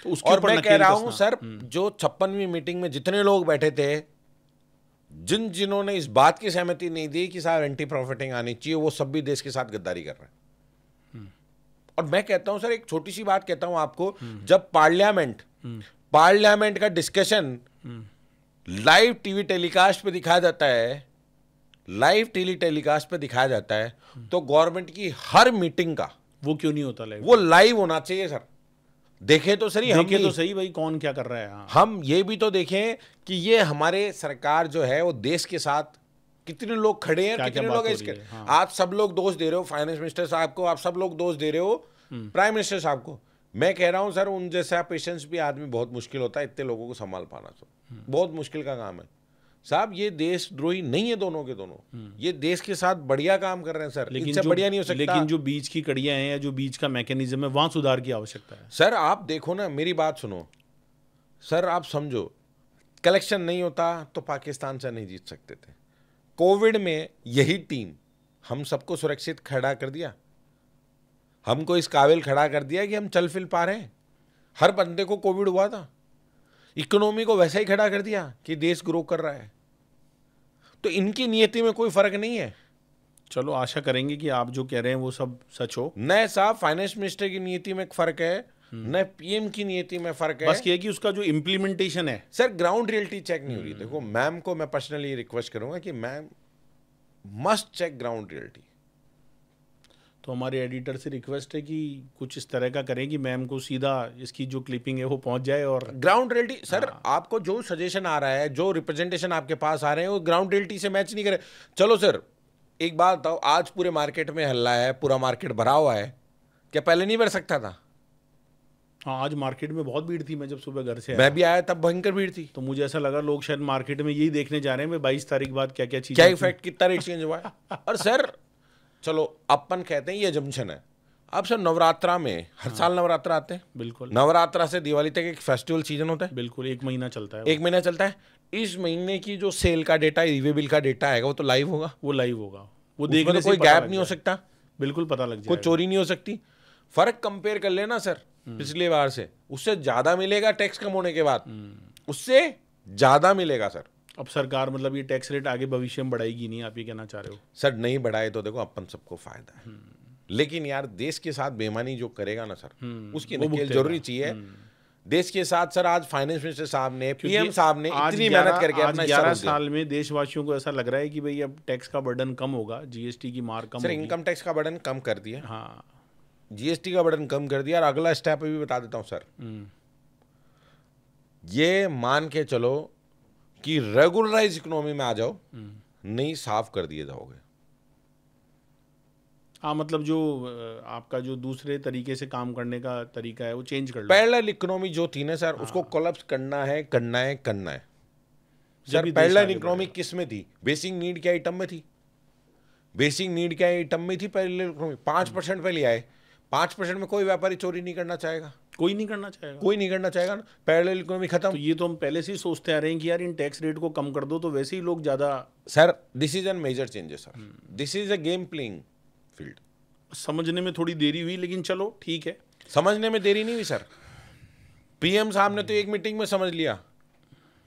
Speaker 1: तो उसके
Speaker 2: और
Speaker 1: ऊपर
Speaker 2: मैं कह रहा हूं
Speaker 1: कसना।
Speaker 2: सर, जो 56वीं मीटिंग में जितने लोग बैठे थे, जिन्होंने इस बात की सहमति नहीं दी कि साहब एंटी प्रॉफिटिंग आनी चाहिए, वो सब भी देश के साथ गद्दारी कर रहे हैं। और मैं कहता हूं सर, एक छोटी सी बात कहता हूं आपको, जब पार्लियामेंट का डिस्कशन लाइव टीवी टेलीकास्ट पे दिखाया जाता है, तो गवर्नमेंट की हर मीटिंग का
Speaker 1: वो क्यों नहीं होता लाइव?
Speaker 2: वो लाइव होना चाहिए सर। देखे तो सही,
Speaker 1: देखे तो सही भाई, कौन क्या कर रहा है। हाँ।
Speaker 2: हम ये भी तो देखें कि ये हमारे सरकार जो है वो देश के साथ कितने लोग खड़े हैं, कितने लोग इसके। हाँ। आप सब लोग दोष दे रहे हो फाइनेंस मिनिस्टर साहब को, आप सब लोग दोष दे रहे हो प्राइम मिनिस्टर साहब को। मैं कह रहा हूं सर, उन जैसा पेशेंस भी आदमी बहुत मुश्किल होता है, इतने लोगों को संभाल पाना तो बहुत मुश्किल का काम है साहब। ये देशद्रोही नहीं है दोनों के दोनों, ये देश के साथ बढ़िया काम कर रहे हैं सर,
Speaker 1: लेकिन
Speaker 2: इनसे बढ़िया नहीं हो सकता।
Speaker 1: लेकिन जो बीच की कड़ियां हैं या जो बीच का मैकेनिज्म है, वहां सुधार की आवश्यकता है।
Speaker 2: सर आप देखो ना, मेरी बात सुनो सर, आप समझो, कलेक्शन नहीं होता तो पाकिस्तान से नहीं जीत सकते थे। कोविड में यही टीम हम सबको सुरक्षित खड़ा कर दिया, हमको इस काबिल खड़ा कर दिया कि हम चल फिर पा रहे हैं। हर बंदे को कोविड हुआ था, इकोनॉमी को वैसा ही खड़ा कर दिया कि देश ग्रो कर रहा है। तो इनकी नियति में कोई फर्क नहीं है।
Speaker 1: चलो आशा करेंगे कि आप जो कह रहे हैं वो सब सच हो।
Speaker 2: न साहब फाइनेंस मिनिस्टर की नियति में फर्क है, न पीएम की नियति में फर्क है।
Speaker 1: बस ये कि उसका जो इम्प्लीमेंटेशन है
Speaker 2: सर, ग्राउंड रियलिटी चेक नहीं हो रही। देखो मैम को मैं पर्सनली रिक्वेस्ट करूंगा कि ma'am must check ground reality.
Speaker 1: तो हमारे एडिटर से रिक्वेस्ट है कि कुछ इस तरह का करें कि मैम को सीधा इसकी जो क्लिपिंग है वो पहुंच जाए और
Speaker 2: ग्राउंड रियलिटी। सर आपको जो सजेशन आ रहा है, जो रिप्रेजेंटेशन आपके पास आ रहे हैं, वो ग्राउंड रियलिटी से मैच नहीं करे। चलो सर एक बात बताओ, आज पूरे मार्केट में हल्ला है, पूरा मार्केट भरा हुआ है, क्या पहले नहीं भर सकता था?
Speaker 1: हाँ, आज मार्केट में बहुत भीड़ थी। मैं जब सुबह घर से आया,
Speaker 2: मैं भी आया तब भयंकर भीड़ थी।
Speaker 1: तो मुझे ऐसा लगा लोग शायद मार्केट में यही देखने जा रहे हैं 22 तारीख बाद क्या क्या चीज,
Speaker 2: क्या इफेक्ट, कितना रेट चेंज हुआ है। और सर चलो अपन कहते हैं ये जंक्शन है। अब सर नवरात्रा में हर साल नवरात्रा आते हैं,
Speaker 1: बिल्कुल
Speaker 2: नवरात्रा से दिवाली तक एक फेस्टिवल सीजन होता है,
Speaker 1: बिल्कुल 1 महीना चलता है।
Speaker 2: 1 महीना चलता है। इस महीने की जो सेल का डेटा, ईवे बिल का डेटा आएगा, वो तो लाइव होगा,
Speaker 1: वो लाइव होगा, वो
Speaker 2: देखने
Speaker 1: देखने
Speaker 2: से कोई गैप नहीं हो सकता,
Speaker 1: बिल्कुल पता लग
Speaker 2: कोई
Speaker 1: जाएगा,
Speaker 2: चोरी नहीं हो सकती। फर्क कंपेयर कर लेना सर पिछली बार से, उससे ज्यादा मिलेगा टैक्स कम होने के बाद, उससे ज्यादा मिलेगा सर।
Speaker 1: अब सरकार मतलब ये टैक्स रेट आगे भविष्य में बढ़ाएगी नहीं, आप ये कहना चाह रहे हो?
Speaker 2: सर नहीं बढ़ाए तो देखो अपन सबको फायदा है, लेकिन यार देश के साथ बेईमानी जो करेगा ना सर, उसकी नकेल जरूरी चाहिए। देश के साथ सर आज फाइनेंस मिनिस्टर साहब ने, पीएम साहब ने इतनी मेहनत करके अपना
Speaker 1: 11 साल में देशवासियों को ऐसा लग रहा है कि भाई अब टैक्स का बर्डन कम होगा, जीएसटी की मार कम
Speaker 2: सर,
Speaker 1: होगी।
Speaker 2: इनकम टैक्स का बर्डन कम कर दिया,
Speaker 1: हाँ,
Speaker 2: जीएसटी का बर्डन कम कर दिया। और अगला स्टेप अभी बता देता हूं सर, ये मान के चलो कि रेगुलराइज इकोनॉमी में आ जाओ, नहीं साफ कर दिए जाओगे।
Speaker 1: हाँ, मतलब जो आपका जो दूसरे तरीके से काम करने का तरीका है वो चेंज कर लो।
Speaker 2: पैरेलल इकोनॉमी जो थी ना सर, उसको कोलैप्स करना है, करना है, करना है। सर पैरेलल इकोनॉमी किस में थी? बेसिक नीड के आइटम में थी, बेसिक नीड के आइटम में थी पैरेलल इकोनॉमी। 5% पे ले आए, 5% में कोई व्यापारी चोरी नहीं करना चाहेगा,
Speaker 1: कोई नहीं करना चाहेगा,
Speaker 2: कोई नहीं करना चाहेगा ना। पैरेलल इकोनॉमी खत्म।
Speaker 1: तो ये तो हम पहले से ही सोचते आ रहे हैं कि यार इन टैक्स रेट को कम कर दो तो वैसे ही लोग ज्यादा।
Speaker 2: Sir this is an major changes sir, this is a game playing field.
Speaker 1: समझने में थोड़ी देरी हुई, लेकिन चलो ठीक है।
Speaker 2: समझने में देरी नहीं हुई सर। पीएम साहब ने तो एक मीटिंग में समझ लिया।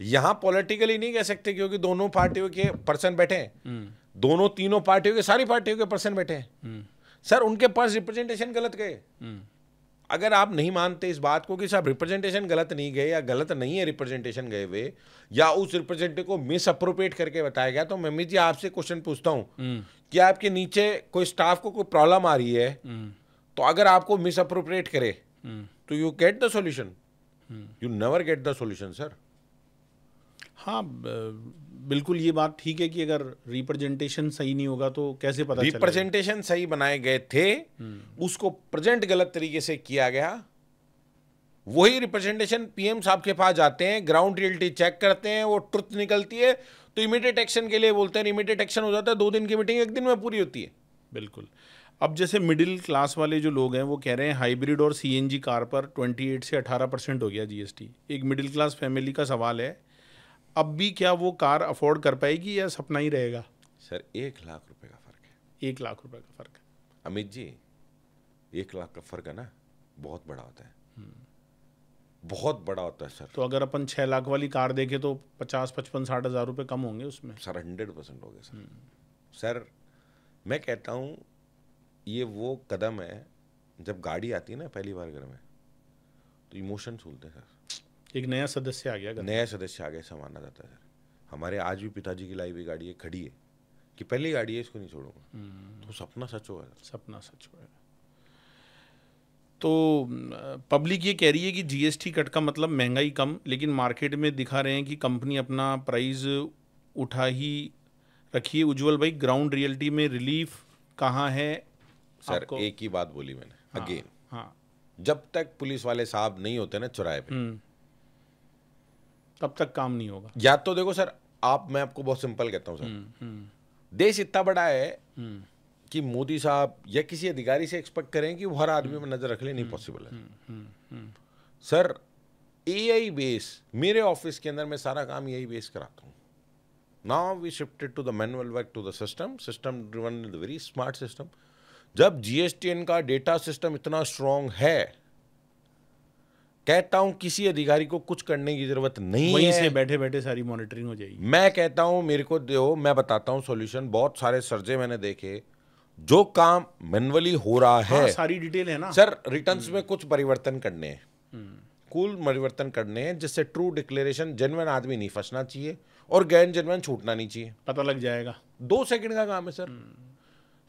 Speaker 2: यहां पॉलिटिकली नहीं कह सकते क्योंकि दोनों पार्टियों के पर्सन बैठे हैं, दोनों तीनों पार्टियों के, सारी पार्टियों के पर्सन बैठे हैं। सर उनके पास रिप्रेजेंटेशन गलत गए। अगर आप नहीं मानते इस बात को कि साहब रिप्रेजेंटेशन गलत नहीं गए या गलत नहीं है रिप्रेजेंटेशन गए हुए, या उस रिप्रेजेंटेटिव को मिस अप्रोप्रिएट करके बताया गया, तो मम्मी जी आपसे क्वेश्चन पूछता हूं कि आपके नीचे कोई स्टाफ को कोई प्रॉब्लम आ रही है, तो अगर आपको मिस अप्रोप्रिएट करे तो you get the solution, you never get the solution sir.
Speaker 1: हाँ, बिल्कुल ये बात ठीक है कि अगर रिप्रेजेंटेशन सही नहीं होगा तो कैसे पता चलेगा?
Speaker 2: रिप्रेजेंटेशन सही बनाए गए थे, उसको प्रेजेंट गलत तरीके से किया गया। वही रिप्रेजेंटेशन पीएम साहब के पास जाते हैं, ग्राउंड रियलिटी चेक करते हैं, वो ट्रुथ निकलती है तो इमीडिएट एक्शन के लिए बोलते हैं, इमीडिएट एक्शन हो जाता है। 2 दिन की मीटिंग 1 दिन में पूरी होती है।
Speaker 1: बिल्कुल। अब जैसे मिडिल क्लास वाले जो लोग हैं वो कह रहे हैं हाइब्रिड और सीएनजी कार पर 28 से 18% हो गया जीएसटी। एक मिडिल क्लास फैमिली का सवाल है, अब भी क्या वो कार अफोर्ड कर पाएगी या सपना ही रहेगा?
Speaker 2: सर 1 लाख रुपए का फर्क है।
Speaker 1: 1 लाख रुपए का फर्क है
Speaker 2: अमित जी, 1 लाख का फर्क है ना, बहुत बड़ा होता है, बहुत बड़ा होता है सर।
Speaker 1: तो अगर अपन 6 लाख वाली कार देखें तो 50-55-60 हज़ार रुपये कम होंगे उसमें
Speaker 2: सर। 100% हो गए सर। सर मैं कहता हूँ ये वो कदम है, जब गाड़ी आती है ना पहली बार घर में तो इमोशन झूलते हैं सर।
Speaker 1: एक नया सदस्य आ गया,
Speaker 2: नया सदस्य आ गया, ऐसा माना जाता है सर। हमारे आज भी पिताजी की लाई हुई गाड़ी है, खड़ी है, कि पहली गाड़ी है, इसको नहीं छोड़ूंगा। तो सपना सच होगा,
Speaker 1: सपना सच होगा। तो पब्लिक ये कह रही है कि जीएसटी कट का मतलब महंगाई कम, लेकिन मार्केट में दिखा रहे हैं कि कंपनी अपना प्राइस उठा ही रखी है। उज्जवल भाई, ग्राउंड रियलिटी में रिलीफ कहाँ है?
Speaker 2: सर एक ही बात बोली मैंने, अगेन,
Speaker 1: हाँ,
Speaker 2: जब तक पुलिस वाले साहब नहीं होते ना चौराहे पे,
Speaker 1: तब तक काम नहीं होगा।
Speaker 2: या तो देखो सर, मैं आपको बहुत सिंपल कहता हूँ सर, देश इतना बड़ा है कि मोदी साहब या किसी अधिकारी से एक्सपेक्ट करें कि वो हर आदमी में नजर रख ले, नहीं पॉसिबल है सर। एआई बेस, मेरे ऑफिस के अंदर मैं सारा काम एआई बेस कराता हूँ। Now we shifted to the manual work to the system driven, very smart system. जब जीएसटीएन का डेटा सिस्टम इतना स्ट्रांग है, कहता हूं किसी अधिकारी को कुछ करने की जरूरत नहीं
Speaker 1: वहीं
Speaker 2: है,
Speaker 1: से बैठे बैठे सारी मॉनिटरिंग हो जाएगी।
Speaker 2: मैं कहता हूं मेरे को दो, मैं बताता हूं सॉल्यूशन। बहुत सारे सर्जे मैंने देखे, जो काम मैनुअली हो रहा है,
Speaker 1: हाँ, सारी डिटेल है ना
Speaker 2: सर। रिटर्न्स में कुछ परिवर्तन करने हैं, कूल परिवर्तन करने हैं, जिससे ट्रू डिक्लेरेशन, जेन्युइन आदमी नहीं फंसना चाहिए और गैर जेन्युइन छूटना नहीं चाहिए।
Speaker 1: पता लग जाएगा,
Speaker 2: 2 सेकंड का काम है सर।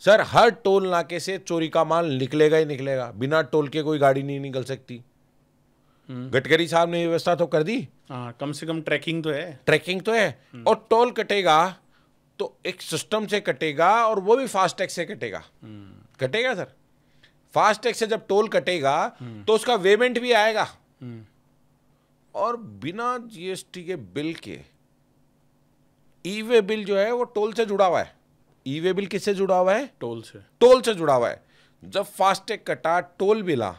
Speaker 2: सर हर टोल नाके से चोरी का माल निकलेगा ही निकलेगा, बिना टोल के कोई गाड़ी नहीं निकल सकती। गडकरी साहब ने व्यवस्था तो कर दी,
Speaker 1: हाँ, कम से कम ट्रैकिंग तो है,
Speaker 2: ट्रैकिंग तो है। और टोल कटेगा तो एक सिस्टम से कटेगा, और वो भी फास्टैग से कटेगा। कटेगा सर, फास्टैग से जब टोल कटेगा तो उसका पेमेंट भी आएगा। और बिना जीएसटी के बिल के ई वे बिल जो है वो टोल से जुड़ा हुआ है। ई वे बिल किससे जुड़ा हुआ है?
Speaker 1: टोल से,
Speaker 2: टोल से जुड़ा हुआ है। जब फास्टैग कटा, टोल बिला,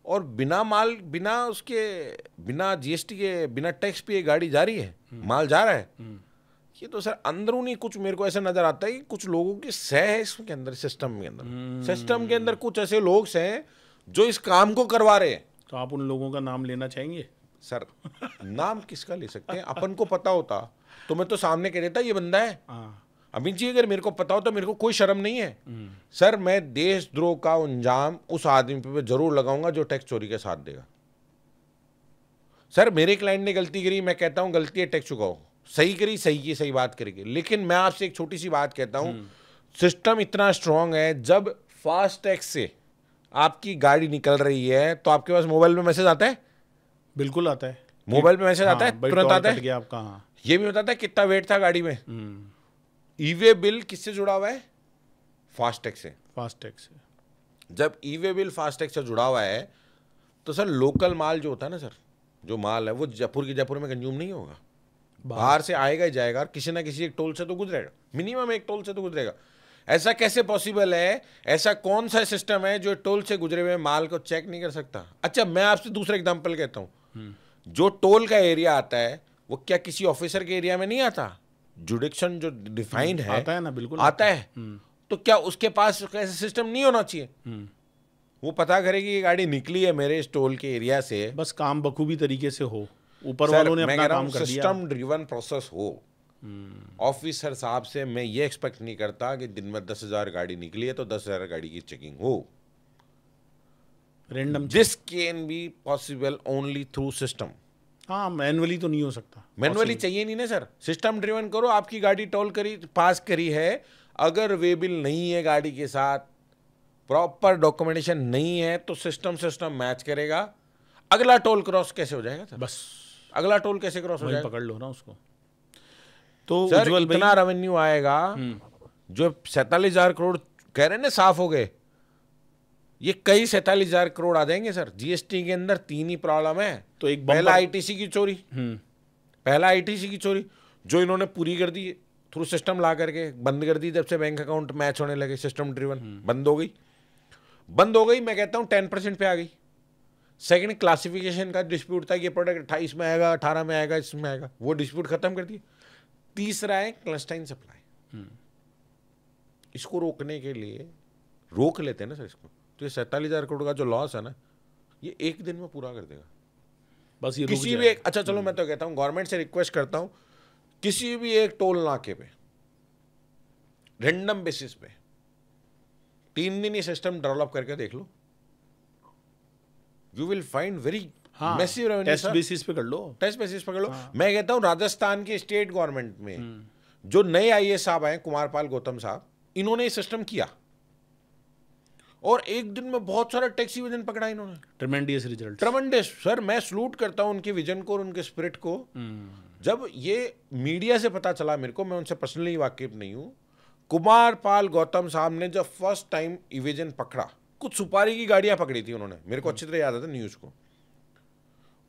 Speaker 2: और बिना माल, बिना उसके, बिना जीएसटी के, बिना टैक्स पे ये गाड़ी जा रही है, माल जा रहा है। ये तो सर अंदरूनी कुछ मेरे को ऐसा नजर आता है कि कुछ लोगों की सह है इसके अंदर, सिस्टम के अंदर। सिस्टम के अंदर कुछ ऐसे लोग हैं जो इस काम को करवा रहे हैं।
Speaker 1: तो आप उन लोगों का नाम लेना चाहेंगे?
Speaker 2: सर नाम किसका ले सकते हैं? अपन को पता होता तो मैं तो सामने कह देता ये बंदा है। अमित जी, अगर मेरे को पता हो तो मेरे को कोई शर्म नहीं है सर। मैं देशद्रोह का अंजाम उस आदमी पे जरूर लगाऊंगा जो टैक्स चोरी के साथ देगा। सर मेरे क्लाइंट ने गलती करी, मैं कहता हूं गलती है, टैक्स चुकाओ। सही करी, सही की सही बात करेगी। लेकिन मैं आपसे एक छोटी सी बात कहता हूं, सिस्टम इतना स्ट्रांग है, जब फास्टैग से आपकी गाड़ी निकल रही है तो आपके पास मोबाइल में मैसेज आता है।
Speaker 1: बिल्कुल आता है,
Speaker 2: मोबाइल में मैसेज आता है, तुरंत आता है।
Speaker 1: आपका, हाँ,
Speaker 2: ये भी बताता है कितना वेट था गाड़ी में। ई-वे बिल किससे जुड़ा हुआ है? फास्टैग से।
Speaker 1: फास्टैग से।
Speaker 2: जब ई-वे बिल फास्टैग से जुड़ा हुआ है तो सर लोकल माल जो होता है ना सर, जो माल है वो जयपुर में कंज्यूम नहीं होगा, बाहर से आएगा ही जाएगा, और किसी ना किसी एक टोल से तो गुजरेगा, मिनिमम एक टोल से तो गुजरेगा। ऐसा कैसे पॉसिबल है? ऐसा कौन सा सिस्टम है जो टोल से गुजरे हुए माल को चेक नहीं कर सकता? अच्छा, मैं आपसे दूसरा एग्जांपल कहता हूं, जो टोल का एरिया आता है वो क्या किसी ऑफिसर के एरिया में नहीं आता? जुडिक्शन जो डिफाइंड है,
Speaker 1: आता है ना, बिल्कुल
Speaker 2: आता है। तो क्या उसके पास ऐसा सिस्टम नहीं होना चाहिए? वो पता करेगी ये गाड़ी निकली है मेरे इस टोल के एरिया से।
Speaker 1: बस काम बखूबी तरीके से हो, ऊपर
Speaker 2: सर,
Speaker 1: वालों ने
Speaker 2: मैं
Speaker 1: अपना
Speaker 2: कह रहा
Speaker 1: काम
Speaker 2: हूँ
Speaker 1: कर दिया।
Speaker 2: सिस्टम ड्रिवन प्रोसेस हो। ऑफिसर साहब से मैं ये एक्सपेक्ट नहीं करता कि दिन में 10,000 गाड़ी निकली है तो 10,000 गाड़ी की चेकिंग हो।
Speaker 1: Random
Speaker 2: this can be possible only through system.
Speaker 1: हाँ, मैनुअली तो नहीं हो सकता।
Speaker 2: मैनुअली चाहिए नहीं ना सर, सिस्टम ड्रिवन करो। आपकी गाड़ी टोल करी, पास करी है, अगर वे बिल नहीं है गाड़ी के साथ, प्रॉपर डॉक्यूमेंटेशन नहीं है, तो सिस्टम मैच करेगा। अगला टोल क्रॉस कैसे हो जाएगा सर?
Speaker 1: बस
Speaker 2: अगला टोल कैसे क्रॉस हो
Speaker 1: वहीं
Speaker 2: जाएगा?
Speaker 1: पकड़ लो ना उसको। तो
Speaker 2: सर
Speaker 1: उज्जवल
Speaker 2: इतना
Speaker 1: भाई,
Speaker 2: रेवेन्यू आएगा, जो 47,000 करोड़ कह रहे हैं ना साफ हो गए, ये कई 47,000 करोड़ आ जाएंगे सर। जीएसटी के अंदर 3 ही प्रॉब्लम है।
Speaker 1: तो एक
Speaker 2: पहला
Speaker 1: बम्पर
Speaker 2: आईटीसी की चोरी, पहला आईटीसी की चोरी जो इन्होंने पूरी कर दी थ्रू सिस्टम ला करके, बंद कर दी जब से बैंक अकाउंट मैच होने लगे, सिस्टम ड्रिवन बंद हो गई। मैं कहता हूँ 10% पे आ गई। सेकंड, क्लासिफिकेशन का डिस्प्यूट था, ये प्रोडक्ट 28 में आएगा, 18 में आएगा, इसमें आएगा, वो डिस्प्यूट खत्म कर दिया। तीसरा है क्लस्टाइन सप्लाई। इसको रोकने के लिए रोक लेते हैं ना सर इसको, तो ये 47,000 करोड़ का जो लॉस है ना, ये एक दिन में पूरा कर देगा।
Speaker 1: बस ये
Speaker 2: किसी भी एक, अच्छा चलो मैं तो कहता हूँ गवर्नमेंट से रिक्वेस्ट करता हूँ, किसी भी एक टोल नाके पे रैंडम बेसिस पे 3 दिन ये सिस्टम डेवलप करके देख लो, you will find very massive revenue.
Speaker 1: Test basis पे कर लो,
Speaker 2: टेस्ट बेसिस पकड़ लो। मैं कहता हूँ राजस्थान के स्टेट गवर्नमेंट में जो नए आईएएस साहब आए, कुमारपाल गौतम साहब, इन्होंने ये सिस्टम किया और एक दिन में बहुत सारा टैक्स इवेजन पकड़ा इन्होंने।
Speaker 1: ट्रेमेंडियस रिजल्ट,
Speaker 2: ट्रेमेंडस सर, मैं सलूट करता हूं उनके विजन को और उनके स्पिरिट को। जब ये मीडिया से पता चला मेरे को, मैं उनसे पर्सनली वाकिफ नहीं हूं, कुमारपाल गौतम साहब ने जब फर्स्ट टाइम इवेजन पकड़ा, कुछ सुपारी की गाड़ियां पकड़ी थी उन्होंने, मेरे को अच्छी तरह याद आता न्यूज को,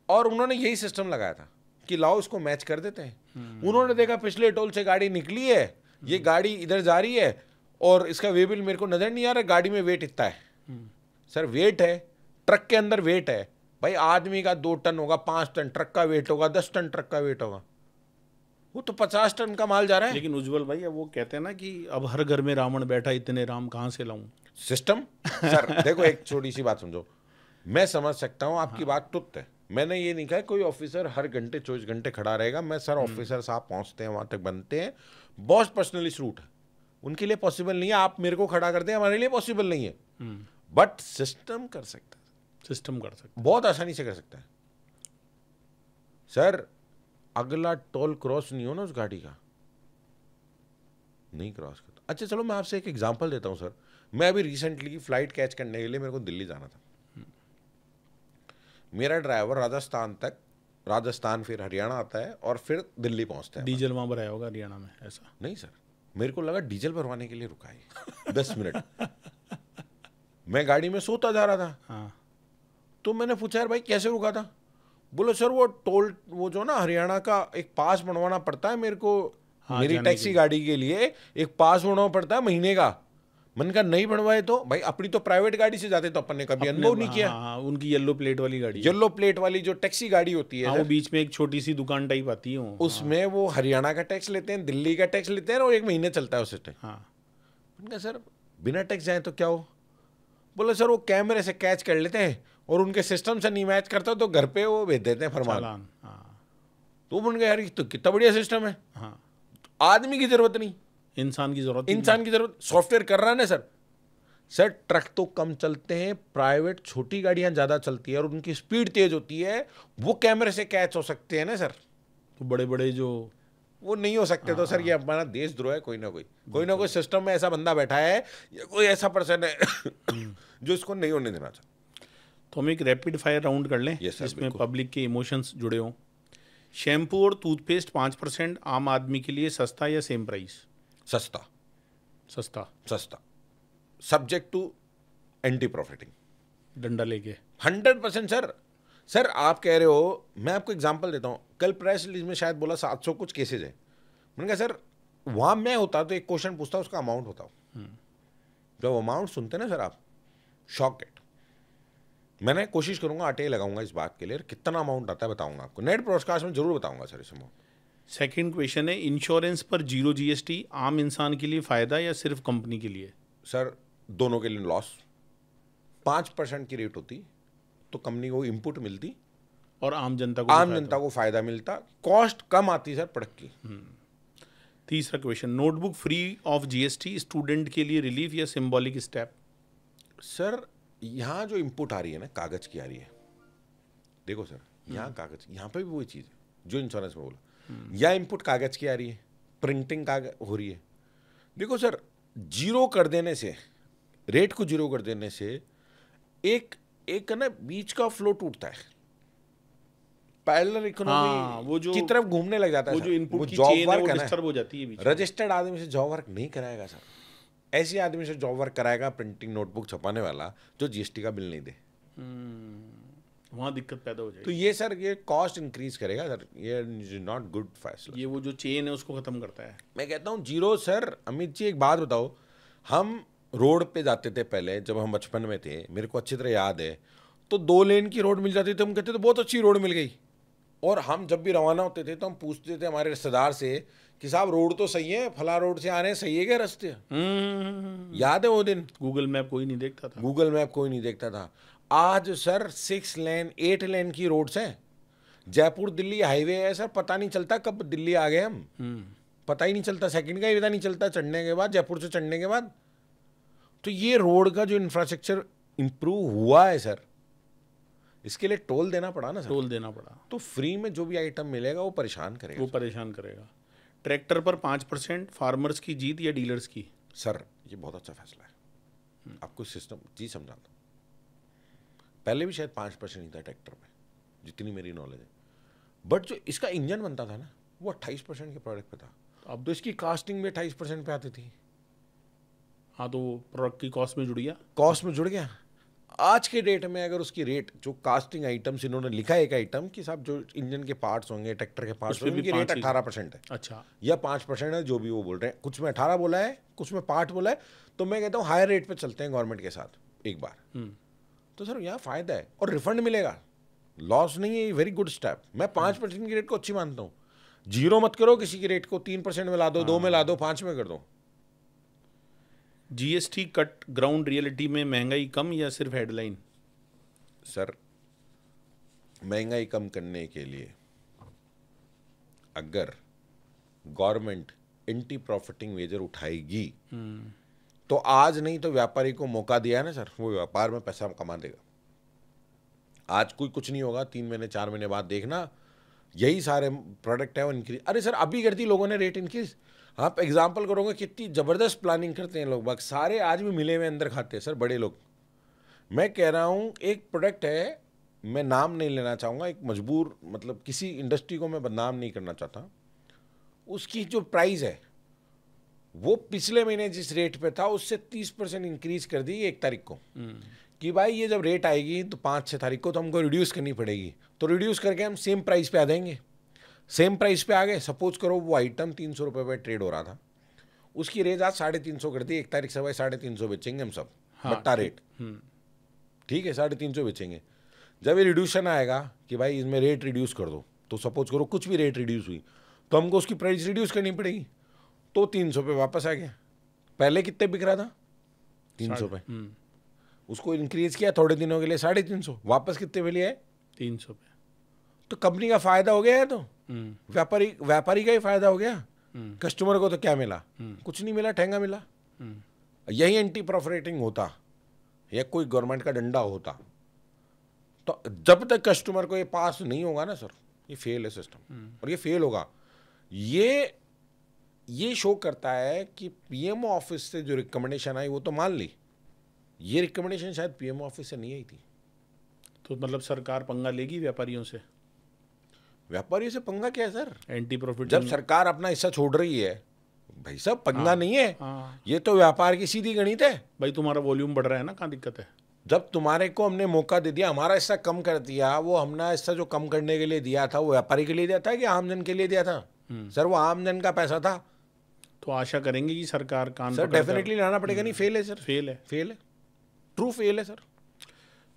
Speaker 2: और उन्होंने यही सिस्टम लगाया था कि लाओ इसको मैच कर देते हैं। उन्होंने देखा पिछले टोल से गाड़ी निकली है, ये गाड़ी इधर जा रही है और इसका वे बिल मेरे को नजर नहीं आ रहा, गाड़ी में वेट इतना है। सर वेट है, ट्रक के अंदर वेट है भाई, आदमी का 2 टन होगा, 5 टन ट्रक का वेट होगा, 10 टन ट्रक का वेट होगा, वो तो 50 टन का माल जा रहा है।
Speaker 1: लेकिन उज्जवल भाई, अब वो कहते हैं ना कि अब हर घर में रावण बैठा, इतने राम कहाँ से लाऊं?
Speaker 2: सिस्टम सर देखो, एक छोटी सी बात समझो, मैं समझ सकता हूं आपकी बात तुच्छ है। मैंने ये नहीं कहा कोई ऑफिसर हर घंटे 24 घंटे खड़ा रहेगा। मैं सर ऑफिसर साहब पहुंचते हैं वहां तक बनते हैं, बॉस पर्सनली रूट है, उनके लिए पॉसिबल नहीं है। आप मेरे को खड़ा कर दें, हमारे लिए पॉसिबल नहीं है, बट सिस्टम कर सकता है,
Speaker 1: सिस्टम कर सकते,
Speaker 2: बहुत आसानी से कर सकता है। सर अगला टोल क्रॉस नहीं हो ना उस गाड़ी का, नहीं क्रॉस करता। अच्छा चलो मैं आपसे एक एग्जांपल देता हूं सर। मैं अभी रिसेंटली फ्लाइट कैच करने के लिए मेरे को दिल्ली जाना था। मेरा ड्राइवर राजस्थान फिर हरियाणा आता है और फिर दिल्ली पहुंचता है।
Speaker 1: डीजल वहां भराया होगा हरियाणा में? ऐसा
Speaker 2: नहीं सर, मेरे को लगा डीजल भरवाने के लिए रुका है 10 मिनट। मैं गाड़ी में सोता जा रहा था।
Speaker 1: हाँ,
Speaker 2: तो मैंने पूछा यार भाई कैसे रुका था? बोलो सर वो जो ना हरियाणा का एक पास बनवाना पड़ता है मेरे को,
Speaker 1: हाँ,
Speaker 2: मेरी टैक्सी गाड़ी के लिए एक पास बनवाना पड़ता है महीने का। मैंने कहा नहीं बनवाए तो भाई, अपनी तो प्राइवेट गाड़ी से जाते तो अपन ने कभी अनुभव नहीं किया।
Speaker 1: हाँ, उनकी येलो प्लेट वाली गाड़ी,
Speaker 2: येलो प्लेट वाली जो टैक्सी गाड़ी होती है,
Speaker 1: हाँ, वो बीच में एक छोटी सी दुकान टाइप आती है,
Speaker 2: उसमें वो हरियाणा का टैक्स लेते हैं, दिल्ली का टैक्स लेते हैं और 1 महीने चलता है उस सिस्टम।
Speaker 1: हाँ,
Speaker 2: मैंने कहा सर बिना टैक्स जाए तो क्या हो? बोले सर वो कैमरे से कैच कर लेते हैं और उनके सिस्टम से नहीं मैच करता तो घर पे वो भेज देते हैं फरमान।
Speaker 1: हाँ,
Speaker 2: तो बन गया यार तो कितना बढ़िया सिस्टम है।
Speaker 1: हाँ,
Speaker 2: आदमी की जरूरत नहीं,
Speaker 1: इंसान की जरूरत,
Speaker 2: सॉफ्टवेयर कर रहा है ना सर। ट्रक तो कम चलते हैं, प्राइवेट छोटी गाड़ियां ज्यादा चलती है और उनकी स्पीड तेज होती है, वो कैमरे से कैच हो सकते हैं ना सर।
Speaker 1: तो बड़े बड़े जो
Speaker 2: वो नहीं हो सकते। तो सर ये हमारा देशद्रोह है। कोई ना कोई सिस्टम में ऐसा बंदा बैठा है या कोई ऐसा पर्सन है जो इसको नहीं होने देना चाहता।
Speaker 1: तो हम एक रैपिड फायर राउंड कर लें जिसमें पब्लिक के इमोशंस जुड़े हों। शैम्पू और टूथपेस्ट 5% आम आदमी के लिए सस्ता या सेम प्राइस?
Speaker 2: सस्ता, सब्जेक्ट टू एंटी प्रॉफिटिंग,
Speaker 1: डंडा लेके
Speaker 2: 100% सर आप कह रहे हो। मैं आपको एग्जांपल देता हूँ, कल प्रेस रिलीज में शायद बोला 700 कुछ केसेज है। मैंने कहा सर वहाँ मैं होता तो एक क्वेश्चन पूछता, उसका अमाउंट होता। जब अमाउंट सुनते ना सर आप शॉक गेट। मैंने कोशिश करूंगा आटे लगाऊंगा इस बात के लिए, कितना अमाउंट आता है बताऊंगा आपको, नेट ब्रॉडकास्ट में जरूर बताऊंगा सर इस अमाउंट।
Speaker 1: सेकंड क्वेश्चन है, इंश्योरेंस पर 0 GST आम इंसान के लिए फ़ायदा या सिर्फ कंपनी के लिए?
Speaker 2: सर दोनों के लिए लॉस। 5% की रेट होती तो कंपनी को इनपुट मिलती
Speaker 1: और आम जनता
Speaker 2: को फायदा मिलता, कॉस्ट कम आती सर प्रोडक्ट की।
Speaker 1: तीसरा question, notebook free of GST student के लिए रिलीफ या सिंबॉलिक स्टेप?
Speaker 2: सर यहाँ जो इनपुट आ रही है ना, कागज की आ रही है। देखो सर, यहाँ कागज, यहाँ पे भी वही चीज़ है जो इंश्योरेंस में बोला, या इनपुट कागज की आ रही है, प्रिंटिंग कागज हो रही है। देखो सर, जीरो कर देने से, रेट को जीरो कर देने से एक एक ना बीच का फ्लो टूटता है, पैरेलल इकोनॉमी
Speaker 1: वो जो
Speaker 2: की तरफ घूमने लग जाता है।
Speaker 1: वो जो इनपुट की
Speaker 2: जॉब
Speaker 1: चेन है
Speaker 2: वर्क
Speaker 1: वो
Speaker 2: है ना,
Speaker 1: डिस्टर्ब हो जाती है बीच में।
Speaker 2: रजिस्टर्ड आदमी से जॉब वर्क नहीं कराएगा सर, ऐसे आदमी से जॉब वर्क कराएगा प्रिंटिंग नोटबुक छपाने वाला जो जीएसटी का बिल नहीं दे।
Speaker 1: वहाँ दिक्कत पैदा हो जाएगी।
Speaker 2: तो ये सर, ये कॉस्ट इंक्रीज करेगा सर, ये नॉट गुड फैसला।
Speaker 1: ये वो जो चेन है उसको खत्म करता है।
Speaker 2: मैं कहता हूँ जीरो सर। अमित जी एक बात बताओ, हम रोड पे जाते थे पहले, जब हम बचपन में थे, मेरे को अच्छी तरह याद है, तो 2 लेन की रोड मिल जाती थी, हम कहते थे बहुत अच्छी रोड मिल गई। और हम जब भी रवाना होते थे तो हम पूछते थे हमारे रिश्तेदार से कि साहब रोड तो सही है, फला रोड से आ रहे हैं, सही है क्या रास्ते? याद है वो दिन?
Speaker 1: गूगल मैप कोई नहीं देखता था।
Speaker 2: गूगल मैप कोई नहीं देखता था। आज सर 6 लेन 8 लेन की रोड्स हैं। जयपुर दिल्ली हाईवे है सर, पता नहीं चलता कब दिल्ली आ गए हम, पता ही नहीं चलता, सेकंड का ही पता नहीं चलता चढ़ने के बाद, जयपुर से चढ़ने के बाद। तो ये रोड का जो इंफ्रास्ट्रक्चर इंप्रूव हुआ है सर, इसके लिए टोल देना पड़ा ना सर,
Speaker 1: टोल देना पड़ा।
Speaker 2: तो फ्री में जो भी आइटम मिलेगा वो परेशान करेगा,
Speaker 1: वो परेशान करेगा। ट्रैक्टर पर 5%, फार्मर्स की जीत या डीलर्स की?
Speaker 2: सर ये बहुत अच्छा फैसला है। आपको सिस्टम जी समझाता हूँ, पहले भी शायद 5% ही था ट्रैक्टर में, जितनी मेरी नॉलेज है, बट जो इसका इंजन बनता था ना वो 28% के प्रोडक्ट पे था। अब तो इसकी कास्टिंग में 28% पे आती थी।
Speaker 1: हाँ, तो प्रोडक्ट की कॉस्ट में जुड़ गया,
Speaker 2: कॉस्ट में जुड़ गया। आज के डेट में अगर उसकी रेट, जो कास्टिंग आइटम्स इन्होंने लिखा है एक आइटम कि साहब जो इंजन के पार्ट्स होंगे, ट्रैक्टर के पार्ट्स होंगे, उनकी रेट 18% है।
Speaker 1: अच्छा, या
Speaker 2: 5% है, जो भी वो बोल रहे हैं। कुछ में 18 बोला है, कुछ में 5 बोला है। तो मैं कहता हूँ हायर रेट पे चलते हैं गवर्नमेंट के साथ एक बार, तो सर यहाँ फायदा है और रिफंड मिलेगा, लॉस नहीं है। Very good step. मैं 5% की रेट को अच्छी मानता हूँ। जीरो मत करो किसी की रेट को, 3% में ला दो, 2 में ला दो, 5 में कर दो।
Speaker 1: जीएसटी कट ग्राउंड रियलिटी में महंगाई कम या सिर्फ हेडलाइन?
Speaker 2: सर महंगाई कम करने के लिए अगर गवर्नमेंट एंटी प्रॉफिटिंग मेजर उठाएगी तो आज नहीं तो व्यापारी को मौका दिया है ना सर, वो व्यापार में पैसा कमा देगा। आज कोई कुछ नहीं होगा, 3 महीने 4 महीने बाद देखना यही सारे प्रोडक्ट है वो इंक्रीज। अरे सर अभी कर दी लोगों ने रेट इंक्रीज। आप एग्जाम्पल करोगे कितनी ज़बरदस्त प्लानिंग करते हैं लोग बाग, सारे आज भी मिले हुए अंदर खाते हैं सर बड़े लोग। मैं कह रहा हूँ एक प्रोडक्ट है, मैं नाम नहीं लेना चाहूँगा, एक मजबूर, मतलब किसी इंडस्ट्री को मैं बदनाम नहीं करना चाहता, उसकी जो प्राइस है वो पिछले महीने जिस रेट पे था उससे 30% इंक्रीज कर दी 1 तारीख को, कि भाई ये जब रेट आएगी तो 5-6 तारीख को तो हमको रिड्यूस करनी पड़ेगी। तो रिड्यूस करके हम सेम प्राइस पे आ जाएंगे। सेम प्राइस पे आ गए। सपोज करो वो आइटम 300 रुपये पे ट्रेड हो रहा था, उसकी रेट आज 350 कर दी 1 तारीख से। भाई 350 बेचेंगे हम सब, बट्टा रेट, ठीक है, 350 बेचेंगे। जब ये रिड्यूशन आएगा कि भाई इसमें रेट रिड्यूस कर दो, तो सपोज करो कुछ भी रेट रिड्यूस हुई तो हमको उसकी प्राइस रिड्यूस करनी पड़ेगी, तो 300 पे वापस आ गया। पहले कितने बिक रहा था? 300 पे। उसको इंक्रीज किया थोड़े दिनों के लिए 350, वापस कितने पे लिया है? 300 पे। तो कंपनी का फायदा हो गया है। तो व्यापारी का ही फायदा हो गया। कस्टमर को तो क्या मिला? कुछ नहीं मिला, ठेंगा मिला। यही एंटी प्रॉफिटिंग होता या कोई गवर्नमेंट का डंडा होता, तो जब तक कस्टमर को ये पास नहीं होगा ना सर, ये फेल है सिस्टम, और ये फेल होगा। ये शो करता है कि पीएमओ ऑफिस से जो रिकमेंडेशन आई वो तो मान ली, ये रिकमेंडेशन शायद पीएमओ ऑफिस से नहीं आई थी।
Speaker 1: तो मतलब सरकार पंगा लेगी व्यापारियों से?
Speaker 2: व्यापारियों से पंगा क्या है सर?
Speaker 1: Anti profit.
Speaker 2: जब सरकार अपना हिस्सा छोड़ रही है, भाई साहब पंगा नहीं है। ये तो व्यापार की सीधी गणित है।
Speaker 1: भाई तुम्हारा वॉल्यूम बढ़ रहा है ना, कहाँ दिक्कत है?
Speaker 2: जब तुम्हारे को हमने मौका दे दिया, हमारा हिस्सा कम कर दिया, वो हमने हिस्सा जो कम करने के लिए दिया था वो व्यापारी के लिए दिया था कि आमजन के लिए दिया था? सर वो आमजन का पैसा था।
Speaker 1: तो आशा करेंगे कि सरकार कान
Speaker 2: सर डेफिनेटली लाना पड़ेगा। नहीं, फेल है सर,
Speaker 1: फेल है,
Speaker 2: फेल है, ट्रू फेल है सर।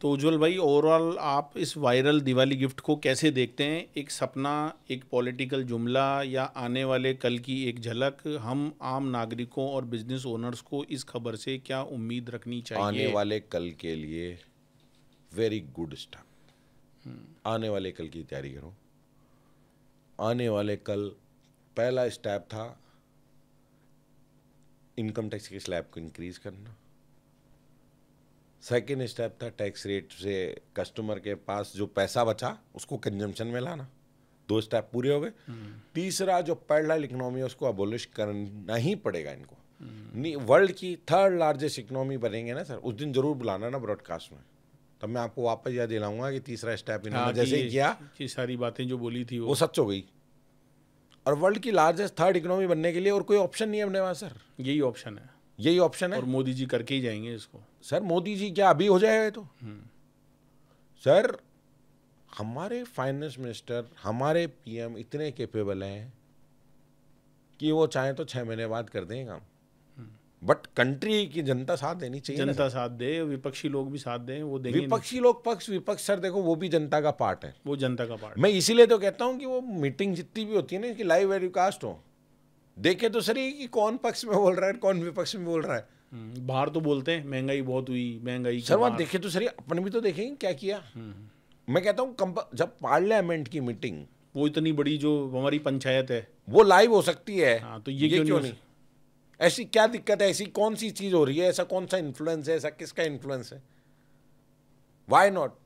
Speaker 1: तो उज्जवल भाई, ओवरऑल आप इस वायरल दिवाली गिफ्ट को कैसे देखते हैं? एक सपना, एक पॉलिटिकल जुमला, या आने वाले कल की एक झलक? हम आम नागरिकों और बिजनेस ओनर्स को इस खबर से क्या उम्मीद रखनी
Speaker 2: आने
Speaker 1: चाहिए?
Speaker 2: वाले कल के लिए वेरी गुड स्टेप। आने वाले कल की तैयारी करो। आने वाले कल पहला स्टेप था इनकम टैक्स के स्लैब को इंक्रीज करना। सेकेंड स्टेप था टैक्स रेट से कस्टमर के पास जो पैसा बचा उसको कंजम्पशन में लाना। 2 स्टेप पूरे हो गए। तीसरा जो पैरेलल इकोनॉमी है उसको अबोलिश करना ही पड़ेगा इनको। वर्ल्ड की 3rd लार्जेस्ट इकोनॉमी बनेंगे ना सर, उस दिन जरूर बुलाना ना ब्रॉडकास्ट में, तब मैं आपको वापस याद दिलाऊंगा कि तीसरा स्टेप इन्होंने जैसे किया
Speaker 1: कि सारी बातें जो बोली थी
Speaker 2: वो सच हो गई। और वर्ल्ड की लार्जेस्ट 3rd इकोनॉमी बनने के लिए और कोई ऑप्शन नहीं है अपने पास सर,
Speaker 1: यही ऑप्शन है।
Speaker 2: यही ऑप्शन है।
Speaker 1: और मोदी जी करके ही जाएंगे इसको।
Speaker 2: सर मोदी जी क्या अभी हो जाएगा? तो सर हमारे फाइनेंस मिनिस्टर, हमारे पीएम इतने कैपेबल हैं कि वो चाहे तो 6 महीने बाद कर दें काम। बट कंट्री की जनता साथ देनी चाहिए।
Speaker 1: जनता साथ दे, विपक्षी लोग भी साथ दें, वो देंगे
Speaker 2: विपक्षी लोग पक्ष विपक्ष सर देखो वो भी जनता का पार्ट है।
Speaker 1: वो जनता का पार्ट।
Speaker 2: मैं इसीलिए तो कहता हूं कि वो मीटिंग जितनी भी होती है ना कि लाइव वेरिकास्ट हो, देखे तो सर ये कि कौन पक्ष में बोल रहा है कौन विपक्ष में बोल रहा है।
Speaker 1: बाहर तो बोलते हैं महंगाई बहुत हुई, महंगाई
Speaker 2: सर वहां देखे तो सर अपने भी तो देखेंगे क्या किया। मैं कहता हूँ जब पार्लियामेंट की मीटिंग,
Speaker 1: वो इतनी बड़ी जो हमारी पंचायत है,
Speaker 2: वो लाइव हो सकती है।
Speaker 1: हाँ, तो ये क्यों नहीं?
Speaker 2: ऐसी क्या दिक्कत है? ऐसी कौन सी चीज हो रही है? ऐसा कौन सा इन्फ्लुएंस है? ऐसा किसका इन्फ्लुएंस है? Why not?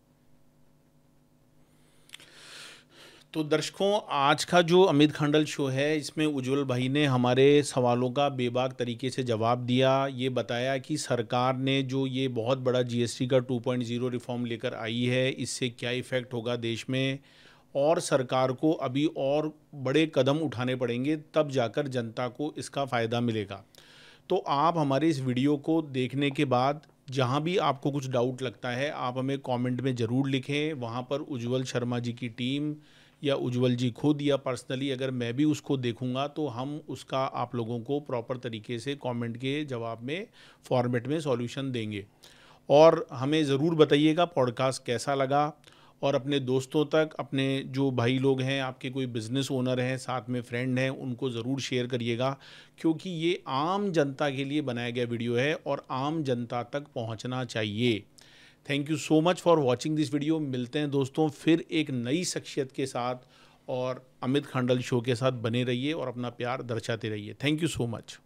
Speaker 1: तो दर्शकों, आज का जो अमित खंडल शो है, इसमें उज्जवल भाई ने हमारे सवालों का बेबाक तरीके से जवाब दिया। ये बताया कि सरकार ने जो ये बहुत बड़ा जीएसटी का 2.0 रिफॉर्म लेकर आई है, इससे क्या इफ़ेक्ट होगा देश में, और सरकार को अभी और बड़े कदम उठाने पड़ेंगे, तब जाकर जनता को इसका फ़ायदा मिलेगा। तो आप हमारे इस वीडियो को देखने के बाद जहाँ भी आपको कुछ डाउट लगता है, आप हमें कमेंट में ज़रूर लिखें। वहाँ पर उज्जवल शर्मा जी की टीम या उज्जवल जी खुद या पर्सनली अगर मैं भी उसको देखूंगा तो हम उसका आप लोगों को प्रॉपर तरीके से कमेंट के जवाब में फॉर्मेट में सॉल्यूशन देंगे। और हमें ज़रूर बताइएगा पॉडकास्ट कैसा लगा, और अपने दोस्तों तक, अपने जो भाई लोग हैं, आपके कोई बिज़नेस ओनर हैं, साथ में फ्रेंड हैं, उनको ज़रूर शेयर करिएगा, क्योंकि ये आम जनता के लिए बनाया गया वीडियो है और आम जनता तक पहुंचना चाहिए। Thank you so much for watching this video. मिलते हैं दोस्तों फिर एक नई शख्सियत के साथ, और अमित खंडल शो के साथ बने रहिए और अपना प्यार दर्शाते रहिए। Thank you so much.